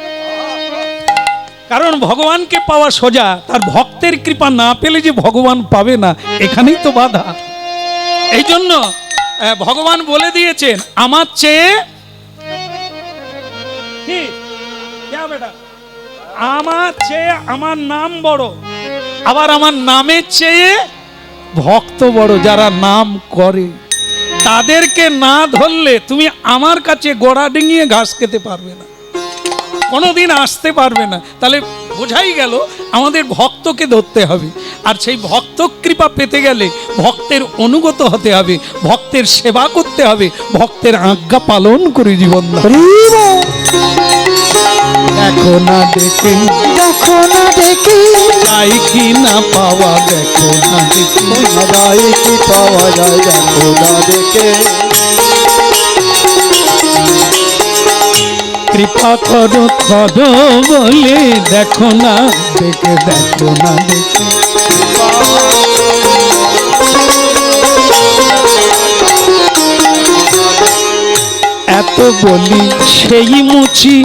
কারণ ভগবানকে পাওয়া সোজা, তার ভক্তের কৃপা না পেলে যে ভগবান পাবে না, এখানেই তো বাধা। এই জন্য ভগবান বলে দিয়েছেন আমার চেয়ে কি বেটা, আমার চেয়ে আমার নাম বড়, আবার আমার নামের চেয়ে ভক্ত বড়। যারা নাম করে তাদেরকে না ধরলে তুমি আমার কাছে গোড়া ডিঙিয়ে ঘাস খেতে পারবে না, কোনোদিন আসতে পারবে না। তাহলে বোঝাই গেল আমাদের ভক্তকে ধরতে হবে। আর সেই ভক্ত কৃপা পেতে গেলে ভক্তের অনুগত হতে হবে, ভক্তের সেবা করতে হবে, ভক্তের আজ্ঞা পালন করে জীবন। দেখো না ডেকে,
দেখো না ডেকে,
চাই কি না পাওয়া, দেখো না ডেকে,
সদাই কি পাওয়া যায়, দেখো না ডেকে,
কৃপা করো করো বলে দেখো না ডেকে, দেখো না ডেকে। এত বলি সেই মুচি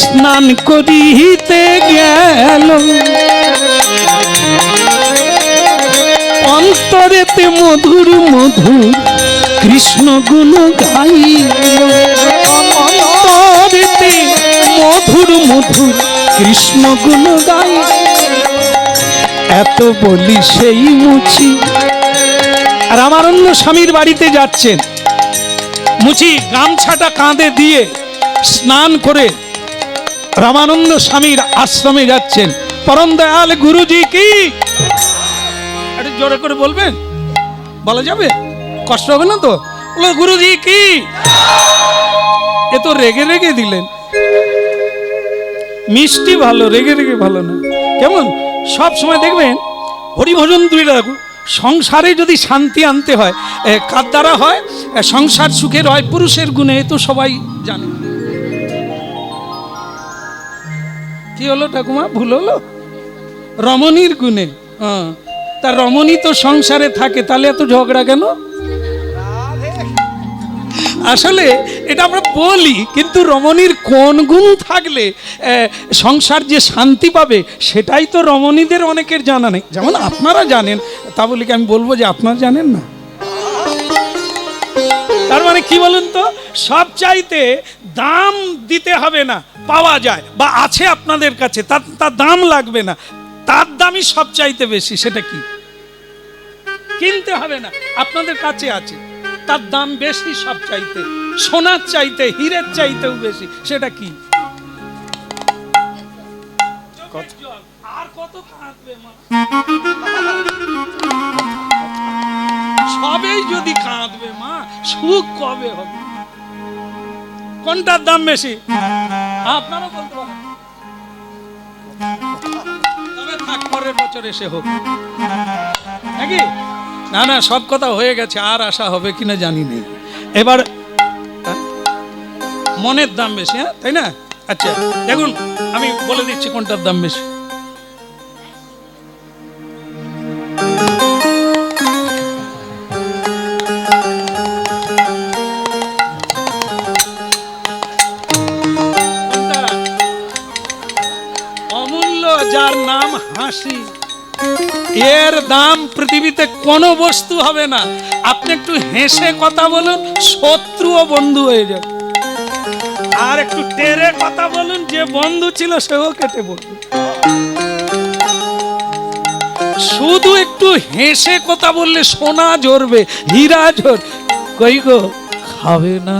স্নান করিতে গেল, অন্তরেতে মধুর মধুর কৃষ্ণ গুণ গাইল, অন্তরেতে মধুর মধুর কৃষ্ণ গুণ গাইল। এত বলি সেই মুচি। রামানন্দ স্বামীর বাড়িতে যাচ্ছেন, মুচি গামছাটা কাঁধে দিয়ে স্নান করে রামানন্দ স্বামীর আশ্রমে যাচ্ছেন। পরম দয়াল গুরুজি কি, একটু জোরে করে বলবেন, বলা যাবে? কষ্ট হবে না তো? বলো গুরুজি কি। এ তো রেগে রেগে দিলেন। মিষ্টি ভালো, রেগে রেগে ভালো না। কেমন সব সময় দেখবেন হরিভজন দুই রাখুন। সংসারে যদি শান্তি আনতে হয়, কার দ্বারা হয়? সংসার সুখের হয় পুরুষের গুণে, এ তো সবাই জানে। কি হলো ঠাকুমা, ভুল হলো? রমণীর গুণে। তার রমণী তো সংসারে থাকে, তাহলে এত ঝগড়া কেন? আসলে এটা আমরা বলি, কিন্তু রমণীর কোন গুণ থাকলে সংসার যে শান্তি পাবে সেটাই তো রমণীদের অনেকের জানা নেই। যেমন আপনারা জানেন, তা বলে কি আমি বলবো যে আপনারা জানেন না? তার মানে কি বলুন তো, সব চাইতে দাম দিতে হবে না, পাওয়া যায় বা আছে আপনাদের কাছে, তার দাম লাগবে না, তার দামই সব চাইতে বেশি। সেটা কি? কিনতে হবে না, আপনাদের কাছে আছে, তার দাম বেশি সব চাইতে, সোনার চাইতে, হীরের চাইতেও বেশি। সেটা কি? আর কত কাঁদবে মা? সবেই যদি কাঁদবে মা, সুখ কবে হবে? কোনটার দাম বেশি আপনারা বলতে পারেন। তবে থাক, পরের বছর এসে হোক নাকি? না না, সব কথা হয়ে গেছে, আর আশা হবে কিনা জানি না। এবার মনের দাম বেশি, হ্যাঁ তাই না? আচ্ছা দেখুন, আমি বলে দিচ্ছি কোনটার দাম বেশি। দাম পৃথিবীতে কোনো বস্তু হবে না। আপনি একটু হেসে কথা বলুন, শত্রু ও বন্ধু হয়ে যাবে। আর একটু টেরে কথা বলুন, যে বন্ধু ছিল সেও কেটে পড়বে। শুধু একটু হেসে কথা বললে সোনা ঝরবে, হীরা ঝর। কই গো, খাবে না?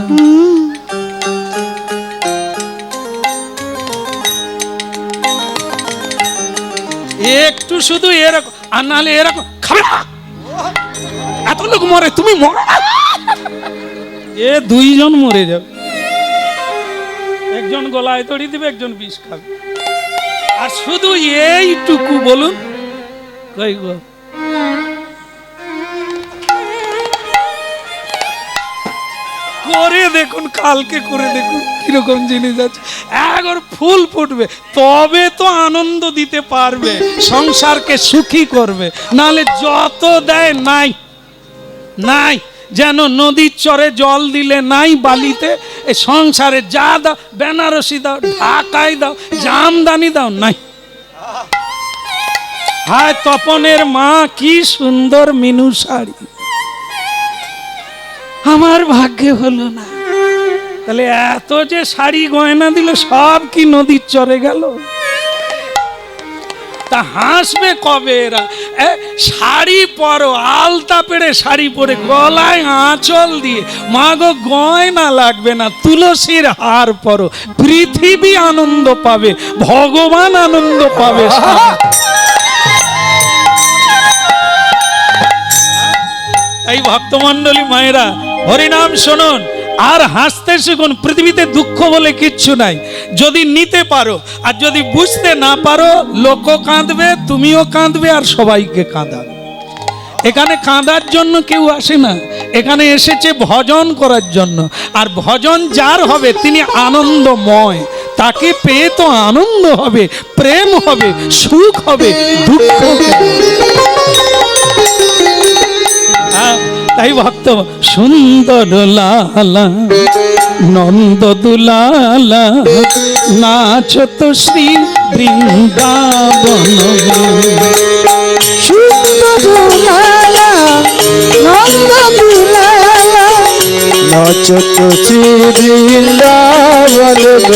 একটু শুধু এরকম, আর নাহলে এরকম খাবে না। এত লোক মরে, তুমি মরে না। এ দুইজন মরে যাবে, একজন গলায় দড়ি দিবে, একজন বিষ খাবে। আর শুধু এইটুকু বলুন, কই গো, করে দেখুন, কালকে করে দেখুন কিরকম জিনিস আছে। একবার ফুল ফুটবে, তবে তো আনন্দ দিতে পারবে, সংসারকে সুখী করবে। নালে যত দেয় নাই নাই, যেন নদীর চরে জল দিলে নাই বালিতে। এই সংসারে যা দাও, বেনারসি দাও, ঢাকাই দাও, জামদানি দাও, নাই। হায় তপনের মা, কি সুন্দর মিনু শাড়ি, আমার ভাগ্যে হলো না। তাহলে এত যে শাড়ি গয়না দিল, সব কি নদীর চরে গেল? তা হাসবে কবে এরা? শাড়ি পরো, আলতা পেড়ে শাড়ি পরে, গলায় আঁচল দিয়ে, মা গো গয়না লাগবে না, তুলসীর হার পরো, পৃথিবী আনন্দ পাবে, ভগবান আনন্দ পাবে। তাই ভক্তমণ্ডলী মায়েরা, হরিনাম শুনুন আর হাসতে শিখুন। পৃথিবীতে দুঃখ বলে কিচ্ছু নাই, যদি নিতে পারো। আর যদি বুঝতে না পারো, লোকও কাঁদবে, তুমিও কাঁদবে, আর সবাইকে কাঁদাবে। এখানে কাঁদার জন্য কেউ আসে না, এখানে এসেছে ভজন করার জন্য। আর ভজন যার হবে তিনি আনন্দময়, তাকে পেয়ে তো আনন্দ হবে, প্রেম হবে, সুখ হবে, দুঃখ হবে। তাই ভক্ত, সুন্দর লালা নন্দ দুলালা, নাচ তো শ্রী বৃন্দাবন।
সুন্দর লালা নন্দ দুলালা, নাচ তো শ্রী বৃন্দাবন।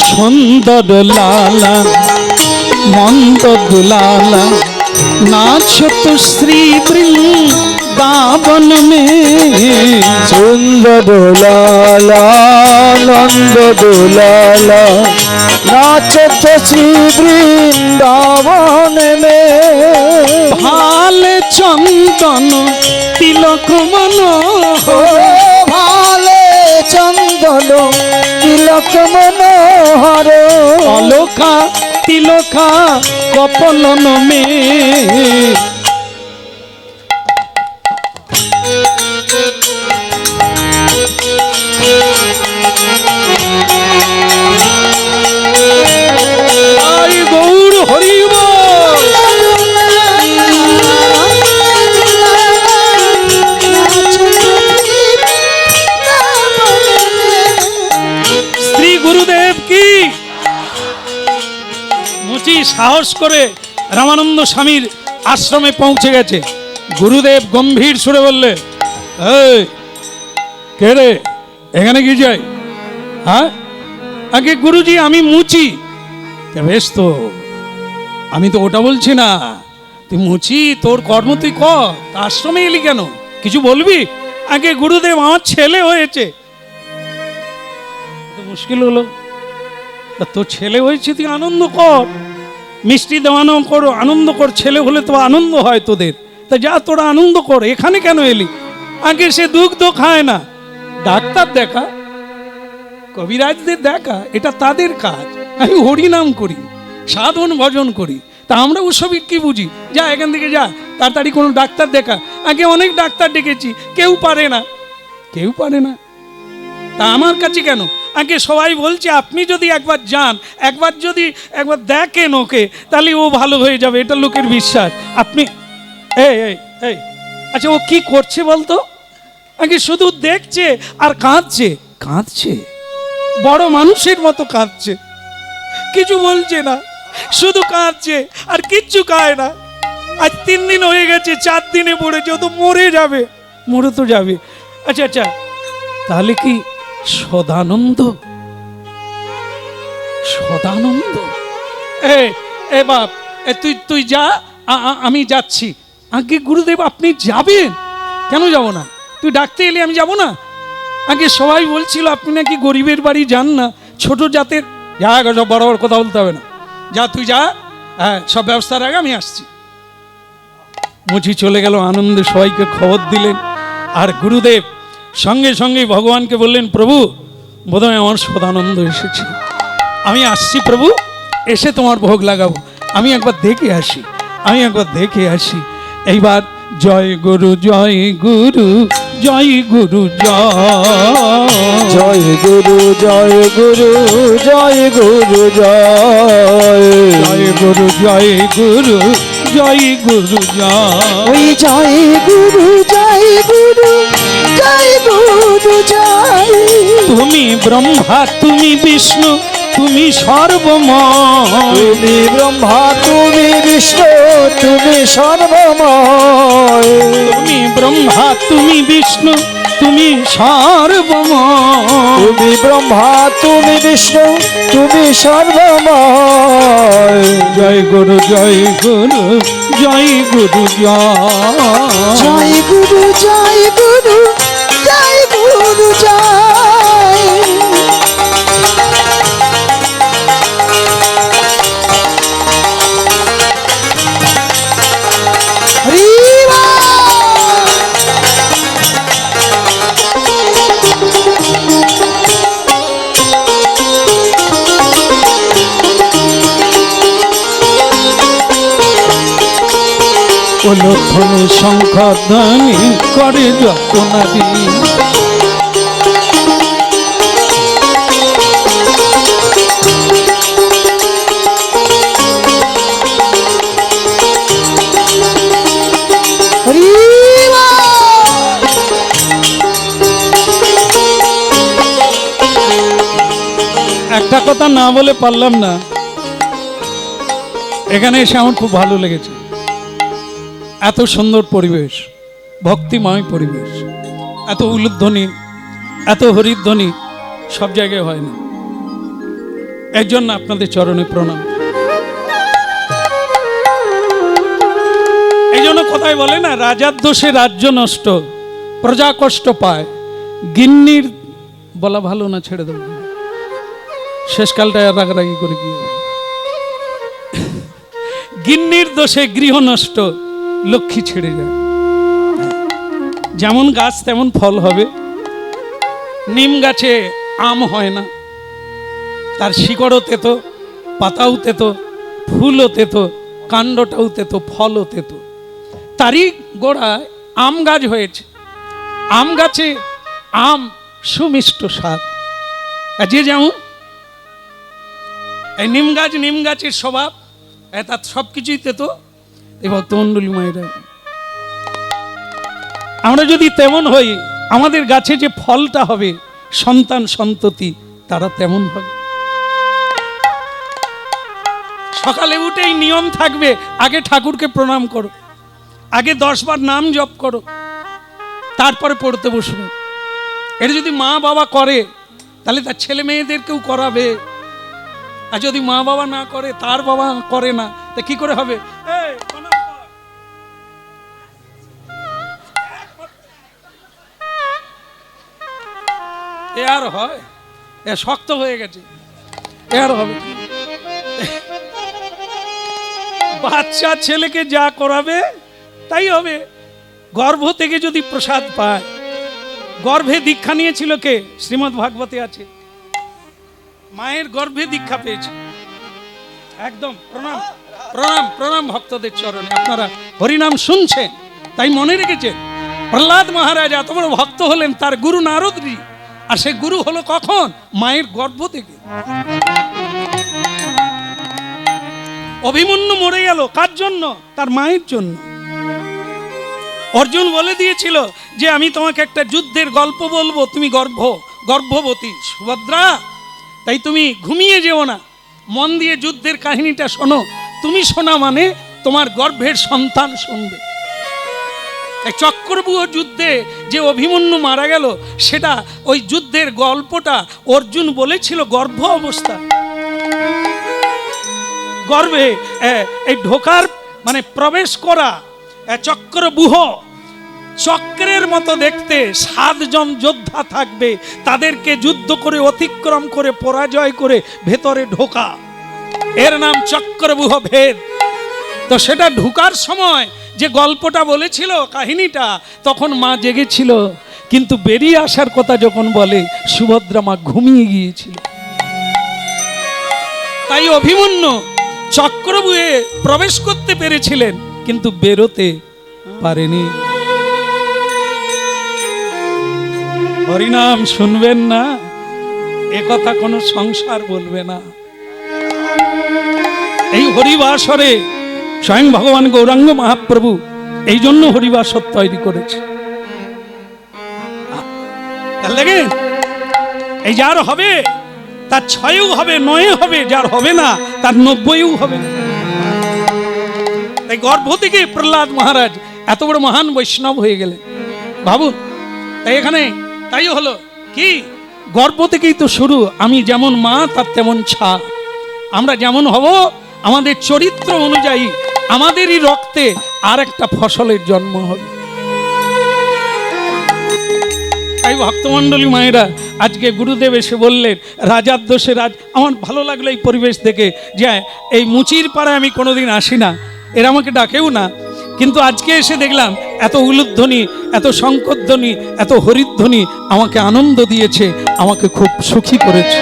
সুন্দর লালা মন্দ দুলালা, नाच तो श्री वृंदावन में।
सुंदर लाला नंद दुलाला, नाच तो श्री वृंदावन में।
भाल चंदन तिलक मनोहर,
भाले चंदन तिलक मनोहर।
अलका तिलका कपलन में। आई गौर हरि बोल। श्री गुरुदेव की। মুচি সাহস করে রামানন্দ স্বামীর আশ্রমে পৌঁছে গেছে। গুরুদেব গম্ভীর সুরে বললে, এই কে রে, এখানে কি যাই? হ্যাঁ আগে গুরুজি আমি মুচি। বেশ তো, আমি তো ওটা বলছি না, তুই মুচি, তোর কর্ম তুই কর, আশ্রমে এলি কেন, কিছু বলবি? আগে গুরুদেব আমার ছেলে হয়েছে। মুশকিল হলো, তোর ছেলে হয়েছে, তুই আনন্দ কর, মিষ্টি দেওয়ানো করো, আনন্দ কর, ছেলে হলে তো আনন্দ হয় তোদের, তা যা তোরা আনন্দ কর, এখানে কেন এলি? আগে সে দুগ্ধ খায় না, ডাক্তার দেখা, কবিরাজদের দেখা, এটা তাদের কাজ। আমি হরিনাম করি, সাধন ভজন করি, তা আমরা ওসবই কি বুঝি? যা এখান থেকে যা, তাড়াতাড়ি কোনো ডাক্তার দেখা। আগে অনেক ডাক্তার ডেকেছি, কেউ পারে না, কেউ পারে না। তা আমার কাছে কেন? আগে সবাই বলছে আপনি যদি একবার যান, একবার দেখেন ওকে, তাহলে ও ভালো হয়ে যাবে, এটা লোকের বিশ্বাস। আপনি এই এই এই আচ্ছা, ও কি করছে বলতো? আগে শুধু দেখছে আর কাঁদছে, কাঁদছে বড় মানুষের মতো কাঁদছে, কিছু বলছে না, শুধু কাঁদছে আর কিচ্ছু খায় না। আজ 3 দিন হয়ে গেছে, 4 দিনে পড়েছে, ও তো মরে যাবে, মরে তো যাবে। আচ্ছা আচ্ছা, তাহলে কি সদানন্দ? সদানন্দ এ বাপ, তুই যা, আমি যাচ্ছি। আগে গুরুদেব আপনি যাবেন? কেন যাব না? তুই ডাকতে এলে আমি যাব না? আগে সবাই বলছিল আপনি নাকি গরিবের বাড়ি যান না, ছোট জাতের। যা, সব বড় বড় কথা বলতে হবে না, যা তুই যা, হ্যাঁ সব ব্যবস্থার আগে আমি আসছি। মুচি চলে গেল, আনন্দে সবাইকে খবর দিলেন। আর গুরুদেব সঙ্গে সঙ্গেই ভগবানকে বললেন, প্রভু বোধহয় আমার সদানন্দ এসেছে, আমি আসছি প্রভু, এসে তোমার ভোগ লাগাবো, আমি একবার দেখে আসি, আমি একবার দেখে আসি। এইবার জয় গুরু জয় গুরু, জয় গুরু জয়,
জয় গুরু জয় গুরু জয় গুরু জয়,
জয় গুরু জয় গুরু, জয় গুরু জয়।
ওই জয় গুরু জয় গুরু জয় গুরু জয়।
তুমি ব্রহ্মা তুমি বিষ্ণু তুমি সর্বময়,
তুমি ব্রহ্মা তুমি বিষ্ণু তুমি সর্বময়,
তুমি ব্রহ্মা তুমি বিষ্ণু তুমি সর্বময়,
তুমি ব্রহ্মা তুমি বিষ্ণু তুমি সর্বময়।
জয় গুরু জয় গুরু, জয় গুরু জয়,
জয় গুরু জয় গুরু জয় গুরু জয়। হরি
উলুধ্বনি শঙ্খ ধ্বনি করে যত নারী,
হরি
একটা কথা না বলে পারলাম না, এখানে এসে আমার খুব ভালো লেগেছে। এত সুন্দর পরিবেশ, ভক্তিময় পরিবেশ, এত উলুধ্বনি এত হরিধ্বনি সব জায়গায় হয় না। এর জন্য আপনাদের চরণে প্রণাম। এই জন্য কথায় বলে না, রাজার দোষে রাজ্য নষ্ট, প্রজা কষ্ট পায়, গিন্নির বলা ভালো না, ছেড়ে দেবো, শেষকালটায় রাগারাগি করে গিয়ে, গিন্নির দোষে গৃহ নষ্ট, লক্ষ্মী ছেড়ে যায়। যেমন গাছ তেমন ফল হবে। নিম গাছে আম হয় না, তার শিকড়ও তেতো, পাতাও তেতো, ফুলও তেতো, কাণ্ডটাও তেতো, ফলও তেতো। তারই গোড়ায় আম গাছ হয়েছে, আম গাছে আম সুমিষ্ট স্বাদ। আর যে যেমন এই নিম গাছের স্বভাব, তার সব কিছুই তেতো। এই ভক্তমণ্ডলী মায়েরা, আমরা যদি তেমন হই, আমাদের গাছে যে ফলটা হবে, সন্তান সন্ততি তারা তেমন হবে। সকালে উঠেই নিয়ম থাকবে, আগে ঠাকুরকে প্রণাম করো, আগে 10 বার নাম জপ করো, তারপরে পড়তে বসবে। এটা যদি মা বাবা করে, তাহলে তার ছেলে মেয়েদেরকেও করাবে। আর যদি মা বাবা না করে, তার বাবা করে না, তা কি করে হবে? এ আর হয়? এ শক্ত হয়ে গেছে, এ আর হবে? বাচ্চা ছেলেকে যা করাবে তাই হবে। গর্ভ থেকে যদি প্রসাদ পায়, গর্ভে দীক্ষা নিয়েছিল কে? শ্রীমদ্ ভাগবতে আছে, মায়ের গর্ভে দীক্ষা পেয়েছে। একদম প্রণাম প্রণাম প্রণাম ভক্তদের চরণে। আপনারা হরিনাম শুনছেন, তাই মনে রেখেছেন প্রহ্লাদ মহারাজ এত বড় ভক্ত হলেন, তার গুরু নারদজি আর সে গুরু হলো কখন? মায়ের গর্ভ থেকে। অভিমন্যু মরে গেল কার জন্য? তার মায়ের জন্য। অর্জুন বলে দিয়েছিল যে আমি তোমাকে একটা যুদ্ধের গল্প বলবো, তুমি গর্ভবতী সুভদ্রা, তাই তুমি ঘুমিয়ে যেও না, মন দিয়ে যুদ্ধের কাহিনীটা শোনো। তুমি শোনা মানে তোমার গর্ভের সন্তান শুনবে। এই চক্রব্যূহ যুদ্ধে যে অভিমন্যু মারা গেল, সেটা ওই যুদ্ধের গল্পটা অর্জুন বলেছিল গর্ভ অবস্থা। গর্ভে এই ঢোকার মানে প্রবেশ করা চক্রব্যূহ, চক্রের মতো দেখতে 7 জন যোদ্ধা থাকবে, তাদেরকে যুদ্ধ করে অতিক্রম করে পরাজয় করে ভেতরে ঢোকা, এর নাম চক্রব্যূহ ভেদ। তো সেটা ঢোকার সময় যে গল্পটা বলেছিল কাহিনীটা, তখন মা জেগেছিল, কিন্তু বেরিয়ে আসার কথা যখন বলে সুভদ্রা মা ঘুমিয়ে গিয়েছিল। তাই অভিমন্যু চক্রব্যূহে প্রবেশ করতে পেরেছিলেন কিন্তু বেরোতে পারেনি। হরিনাম শুনবেন না, এ কথা কোনো সংসার বলবে না। এই হরিবাসরে স্বয়ং ভগবান গৌরাঙ্গ মহাপ্রভু এই জন্য হরিবাসর তৈরি করেছে। দেখেন, এই যার হবে তার 6ও হবে, 9 হবে, যার হবে না তার 90ও হবে। তাই গর্ভ থেকে প্রহ্লাদ মহারাজ এত বড় মহান বৈষ্ণব হয়ে গেলেন, ভাবুন। তাই এখানে তাই হলো কি, গর্ভ থেকেই তো শুরু। আমি যেমন মা তার তেমন ছা। আমরা যেমন হব আমাদের চরিত্র অনুযায়ী আমাদেরই রক্তে আর একটা ফসলের জন্ম হবে। তাই ভক্তমণ্ডলী মায়েরা, আজকে গুরুদেব এসে বললেন রাজার দোষে রাজ। আমার ভালো লাগলো এই পরিবেশ দেখে, যে এই মুচির পাড়ায় আমি কোনোদিন আসি না, এরা আমাকে ডাকেও না, কিন্তু আজকে এসে দেখলাম এত উলুধ্বনি, এত শঙ্করধ্বনি, এত হরিধ্বনি আমাকে আনন্দ দিয়েছে, আমাকে খুব সুখী করেছে।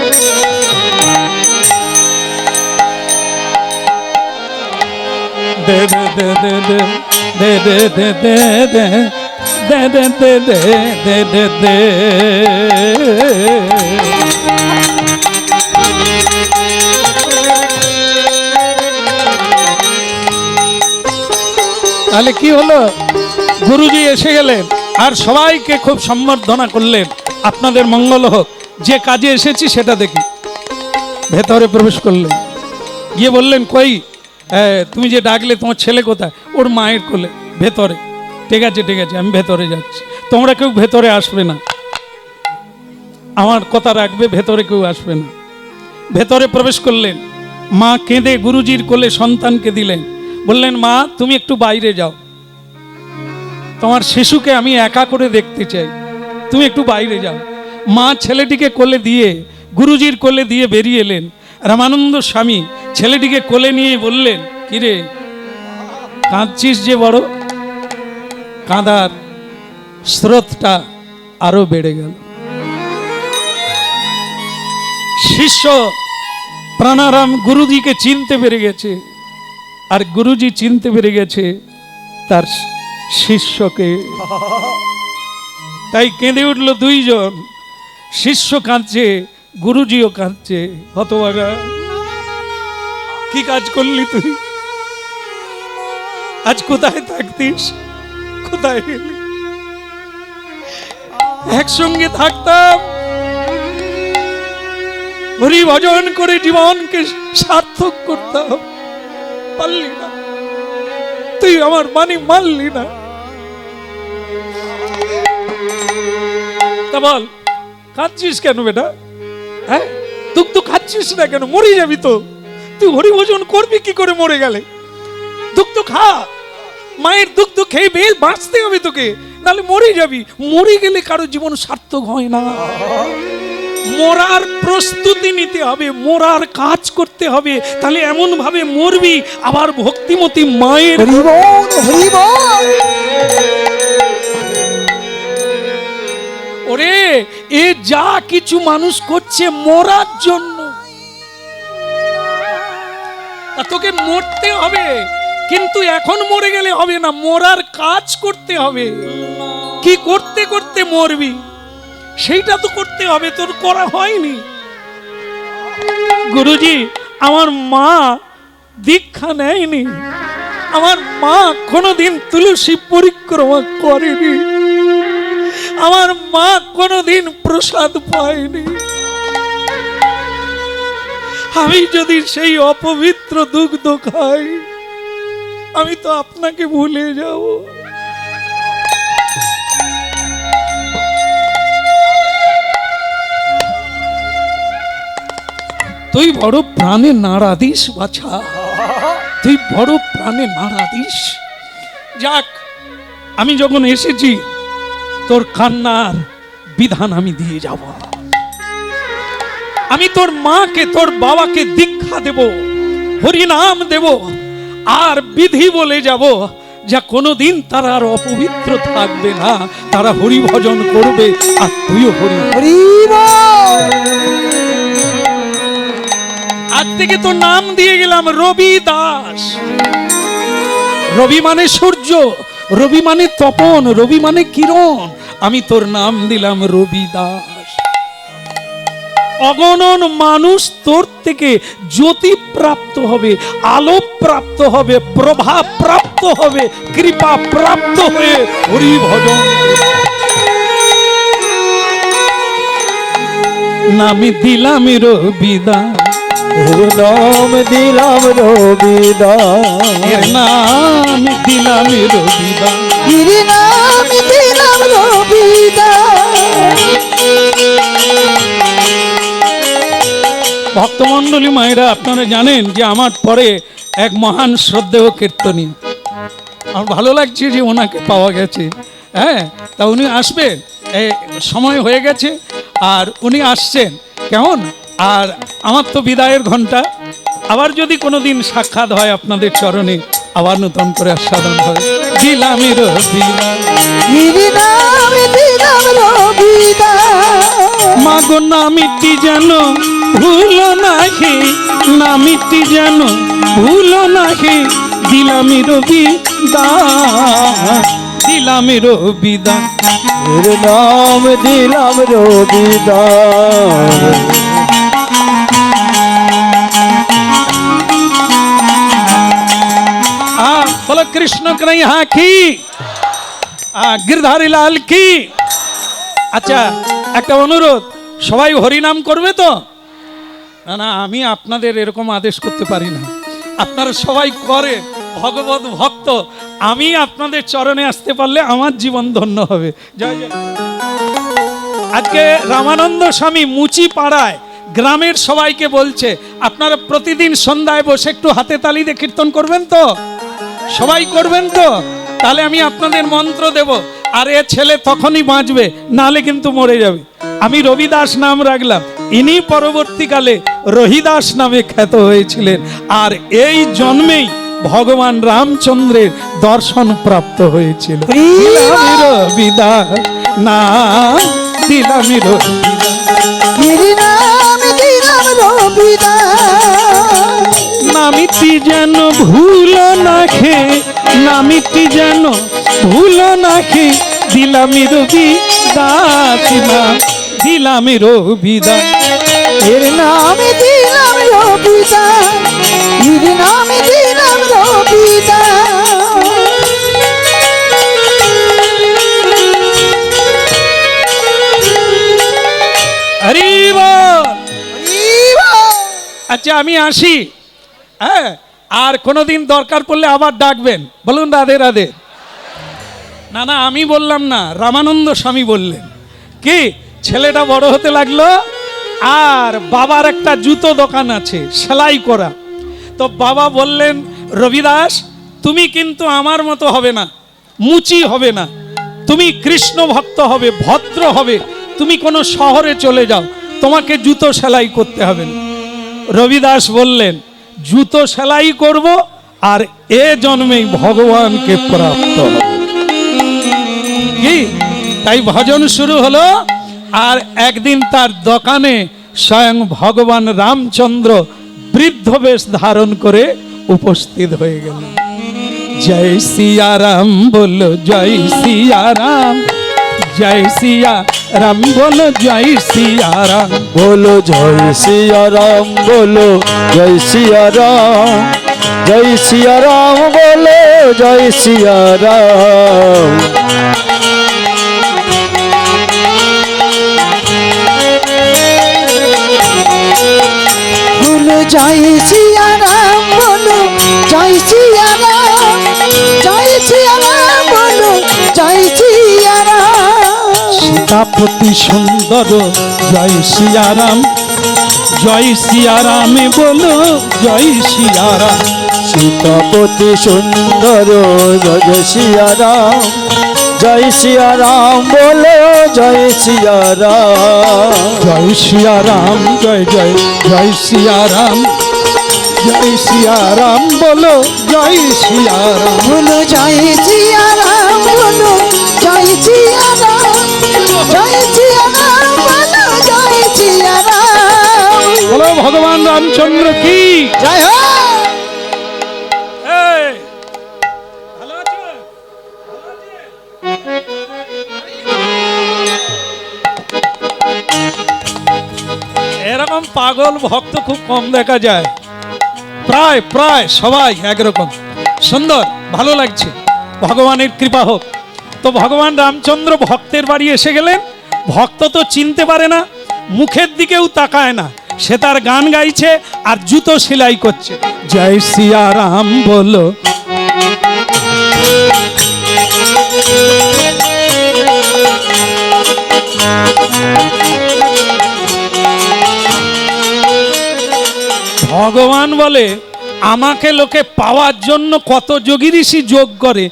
দে দে দে দে দে দে দে দে দে দে দে দে দে দে দে। তাহলে কি হলো, গুরুজি এসে গেলেন আর সবাইকে খুব সম্বর্ধনা করলেন, আপনাদের মঙ্গল হোক, যে কাজে এসেছি সেটা দেখি। ভেতরে প্রবেশ করলেন, গিয়ে বললেন কই তুমি যে ডাকলে তোমার ছেলে কোথায়? ওর মায়ের কোলে ভেতরে। ঠিক আছে ঠিক আছে, আমি ভেতরে যাচ্ছি, তোমরা কেউ ভেতরে আসবে না, আমার কথা রাখবে, ভেতরে কেউ আসবে না। ভেতরে প্রবেশ করলেন, মা কেঁদে গুরুজির কোলে সন্তানকে দিলেন, বললেন মা তুমি একটু বাইরে যাও, তোমার শিশুকে আমি একা করে দেখতে চাই, তুমি একটু বাইরে যাও। মা ছেলেটিকে কোলে দিয়ে গুরুজির কোলে দিয়ে বেরিয়ে এলেন। রামানন্দ স্বামী ছেলেটিকে কোলে নিয়ে বললেন, কিরে কাঁদছিস যে বড়? কাঁদার স্রোতটা আরো বেড়ে গেল। শিষ্য প্রাণারাম গুরুজিকে চিনতে পেরে গেছে, আর গুরুজি চিনতে পেরে গেছে তার শিষ্যকে। তাই কেঁদে উঠল দুইজন, শিষ্য কাঁদছে, গুরুজিও কাঁদছে। হতভাগা, কি কাজ করলি তুই? আজ কোথায় থাকতিস, কোথায় গেলি? একসঙ্গে থাকতাম, হরি ভজন করে জীবনকে সার্থক করতাম, পারলি না, তুই আমার মানি মানলি না। তা বল কাঁদছিস কেন বেটা? হ্যাঁ, দুঃখ তো খাচ্ছিস না কেন? মরে যাবি তো, তুই হরি ভজন করবি কি করে মরে গেলে? দুঃখ তো খা, মায়ের দুঃখ তো খেয়ে বেশ বাঁচতে হবে তোকে, নাহলে মরে যাবি। মরে গেলে কারো জীবন সার্থক হয় না। মরার প্রস্তুতি নিতে হবে, মরার কাজ করতে হবে, তাহলে এমন ভাবে মরবি আবার ভক্তিমতী মায়ের। ওরে এ যা কিছু মানুষ করছে মরার জন্য, তোকে মরতে হবে, কিন্তু এখন মরে গেলে হবে না, মরার কাজ করতে হবে। কি করতে করতে মরবি সেইটা তো করতে হবে, তোর করা হয়নি। গুরুজি, আমার মা দীক্ষা নেয়নি, আমার মা কোনোদিন তুলসী পরিক্রমা করেনি, আমার মা কোনোদিন প্রসাদ পায়নি। আমি যদি সেই অপবিত্র দুগ্ধ খাই, আমি তো আপনাকে ভুলে যাব। তুই বড় প্রাণে নাড়া দিস বাছা, তুই বড় প্রাণে নাড়া দিস। যাক, আমি যখন এসেছি তোর কান্নার বিধান আমি দিয়ে যাব। আমি তোর মাকে তোর বাবাকে দীক্ষা দেব, হরিনাম দেব, আর বিধি বলে যাব, যা কোনোদিন তারা আর অপবিত্র থাকবে না, তারা হরি ভজন করবে, আর তুইও হরি হরি। আজ থেকে তোর নাম দিয়ে গেলাম রবি দাস। রবি মানে সূর্য, রবি মানে তপন, রবি মানে কিরণ। আমি তোর নাম দিলাম রবি দাস। অগণন মানুষ তোর থেকে জ্যোতি প্রাপ্ত হবে, আলো প্রাপ্ত হবে, প্রভাব প্রাপ্ত হবে, কৃপা প্রাপ্ত হয়ে হরি ভজন। নামি দিলাম রবি দাস,
নাম দিলাম রবিদাস,
নাম দিলাম রবিদাস,
নাম দিলাম রবিদাস।
ভক্তমণ্ডলী মায়েরা, আপনারা জানেন যে আমার পরে এক মহান শ্রদ্ধেয় কীর্তনী, আমার ভালো লাগছে যে ওনাকে পাওয়া গেছে। হ্যাঁ, তা উনি আসবেন, সময় হয়ে গেছে, আর উনি আসছেন। কেমন? আর আমার তো বিদায়ের ঘন্টা, আবার যদি কোনোদিন সাক্ষাৎ হয় আপনাদের চরণে, আবার নতুন করে আস্বাদন হয়। দিলাম মাগো নামিটি যেন ভুলো নাহি, নামিটি যেন ভুলো নাহি, দিলাম রবি দাস, দিলাম রবি দাস,
নাম দিলাম রবিদাস।
बोलो कृष्ण कन्हैया की, गिरधारी लाल की। আচ্ছা, একটা অনুরোধ, সবাই হরিনাম করবে তো? না না, আমি আপনাদের এরকম আদেশ করতে পারি না, আপনারা সবাই করে ভগবত ভক্ত। আমি আপনাদের চরণে আসতে পারলে আমার জীবন ধন্য হবে। জয় জয়। আজকে রামানন্দ স্বামী মুচি পাড়ায় গ্রামের সবাইকে বলছে, আপনারা প্রতিদিন সন্ধ্যায় বসে একটু হাতে তালি দিয়ে কীর্তন করবেন তো? সবাই করবেন তো? তাহলে আমি আপনাদের মন্ত্র দেব, আর এ ছেলে তখনই বাঁচবে, নালে কিন্তু মরে যাবে। আমি রবিদাস নাম রাখলাম, ইনি পরবর্তীকালে রহিদাস নামে খ্যাত হয়েছিলেন, আর এই জন্মেই ভগবান রামচন্দ্রের দর্শন প্রাপ্ত হয়েছিল। রবিদাস না, দিলাম নামিটি যেন ভুল না খে, নামিটি যেন ভুল না খে, দিলাম রবি দাস, দিলাম রবি দাস,
এর নামে দিলাম রবিদাস, এর নামে দিলাম রবিদাস।
হরি বল। আচ্ছা, আমি আসি। হ্যাঁ, আর কোনোদিন দরকার পড়লে আবার ডাকবেন, বলুন রাধে রাধে। না না, আমি বললাম না, রামানন্দ স্বামী বললেন। কি, ছেলেটা বড় হতে লাগলো, আর বাবার একটা জুতো দোকান আছে সেলাই করা। তো বাবা বললেন, রবিদাস তুমি কিন্তু আমার মতো হবে না, মুচি হবে না, তুমি কৃষ্ণ ভক্ত হবে, ভদ্র হবে, তুমি কোনো শহরে চলে যাও, তোমাকে জুতো সেলাই করতে হবে না। রবিদাস বললেন, জুতো সেলাই করব, আর এ জন্মেই ভগবানকে প্রাপ্ত হবে। কি, তাই ভজন শুরু হলো, আর একদিন তার দোকানে স্বয়ং ভগবান রামচন্দ্র বৃদ্ধ বেশ ধারণ করে উপস্থিত হয়ে গেল। জয় সিয়া রাম বলো, জয় সিয়া রাম, জয় সিয়া রাম বলো জয় সিয়া রাম।
बोलो जय सिया राम, बोलो जय सिया राम, जय सिया राम, बोलो जय सिया राम। बोलो जय सिया राम, बोलो जय सिया राम, जय सिया राम, बोलो जय सिया राम।
সীতাপতি সুন্দর জয় সিয়া রাম, জয় সিয়া রামে বলো জয় সিয়া রাম।
सीतापति सुंदर जय सिया राम, जय सिया राम, बोलो जय सिया राम।
জয় সিয়া রাম জয় জয় জয় সিয়া রাম, জয় সিয়া রাম বলো জয় সিয়া রাম।
बोलो जय सिया राम, बोलो जय सिया राम, जय सिया राम, बोलो जय सिया राम।
বলো ভগবান রামচন্দ্র কি
जय हो।
এই, ভালো আছো? ভালো আছে? এরকম পাগল ভক্ত খুব কম দেখা যায়, প্রায় প্রায় সবাই একরকম সুন্দর, ভালো লাগছে, ভগবানের কৃপা হোক। তো ভগবান রামচন্দ্র ভক্তের বাড়ি এসে গেলেন। ভক্ত তো চিনতে পারে না, মুখের দিকেও তাকায় না, সে তার গান গাইছে আর জুতো সেলাই করছে। জয় সিয়া রাম বলো। ভগবান বলে আমাকে লোকে পাওয়ার জন্য কত যোগী ঋষি যোগ করে,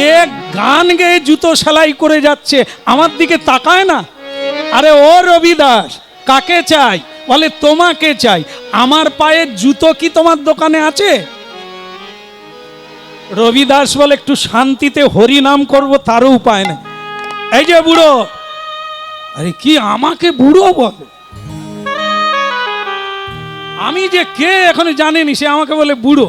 এ গান গেয়ে জুতো সেলাই করে যাচ্ছে, আমার দিকে তাকায় না। আরে ও রবিদাস, কাকে চাই? বলে তোমাকে চাই। আমার পায়ের জুতো কি তোমার দোকানে আছে? রবিদাস বলে একটু শান্তিতে হরি নাম করব তারও উপায় নেই। এই যে বুড়ো, আরে কি আমাকে বুড়ো বলে? আমি যে কে এখনো জানেনি, সে আমাকে বলে বুড়ো।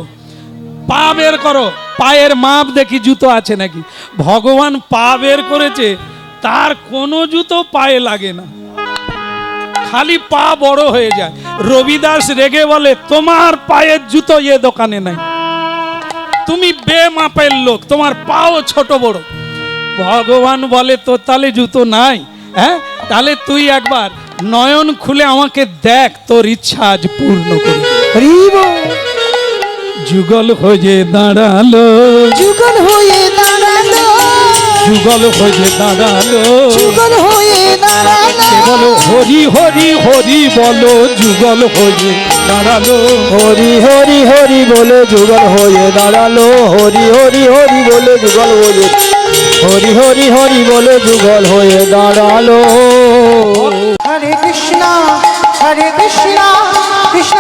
পা বের করো, পায়ের মাপ দেখি জুতো আছে নাকি। ভগবান পা বের করেছে, তার কোনো জুতো পায়ে লাগে না, খালি পা বড় হয়ে যায়। রবিদাস রেগে বলে তোমার পায়ের জুতো এ দোকানে নাই, তুমি বেমাপের লোক, তোমার পাও ছোট বড়। ভগবান বলে তো তাহলে জুতো নাই? হ্যাঁ, তাহলে তুই একবার নয়ন খুলে আমাকে দেখ, তোর ইচ্ছা আজ পূর্ণ করে। যুগল হয়ে দাঁড়ালো,
যুগল হয়ে দাঁড়ালো,
যুগল হয়ে দাঁড়ালো,
যুগল হয়ে দাঁড়ালো।
সে বলো হরি হরি হরি বলো, যুগল হয়ে দাঁড়ালো।
হরি হরি হরি বলে যুগল হয়ে দাঁড়ালো, হরি হরি হরি বলে যুগল হয়ে, হরি হরি হরি বলে যুগল হয়ে দাঁড়ালো। হরে কৃষ্ণ কৃষ্ণ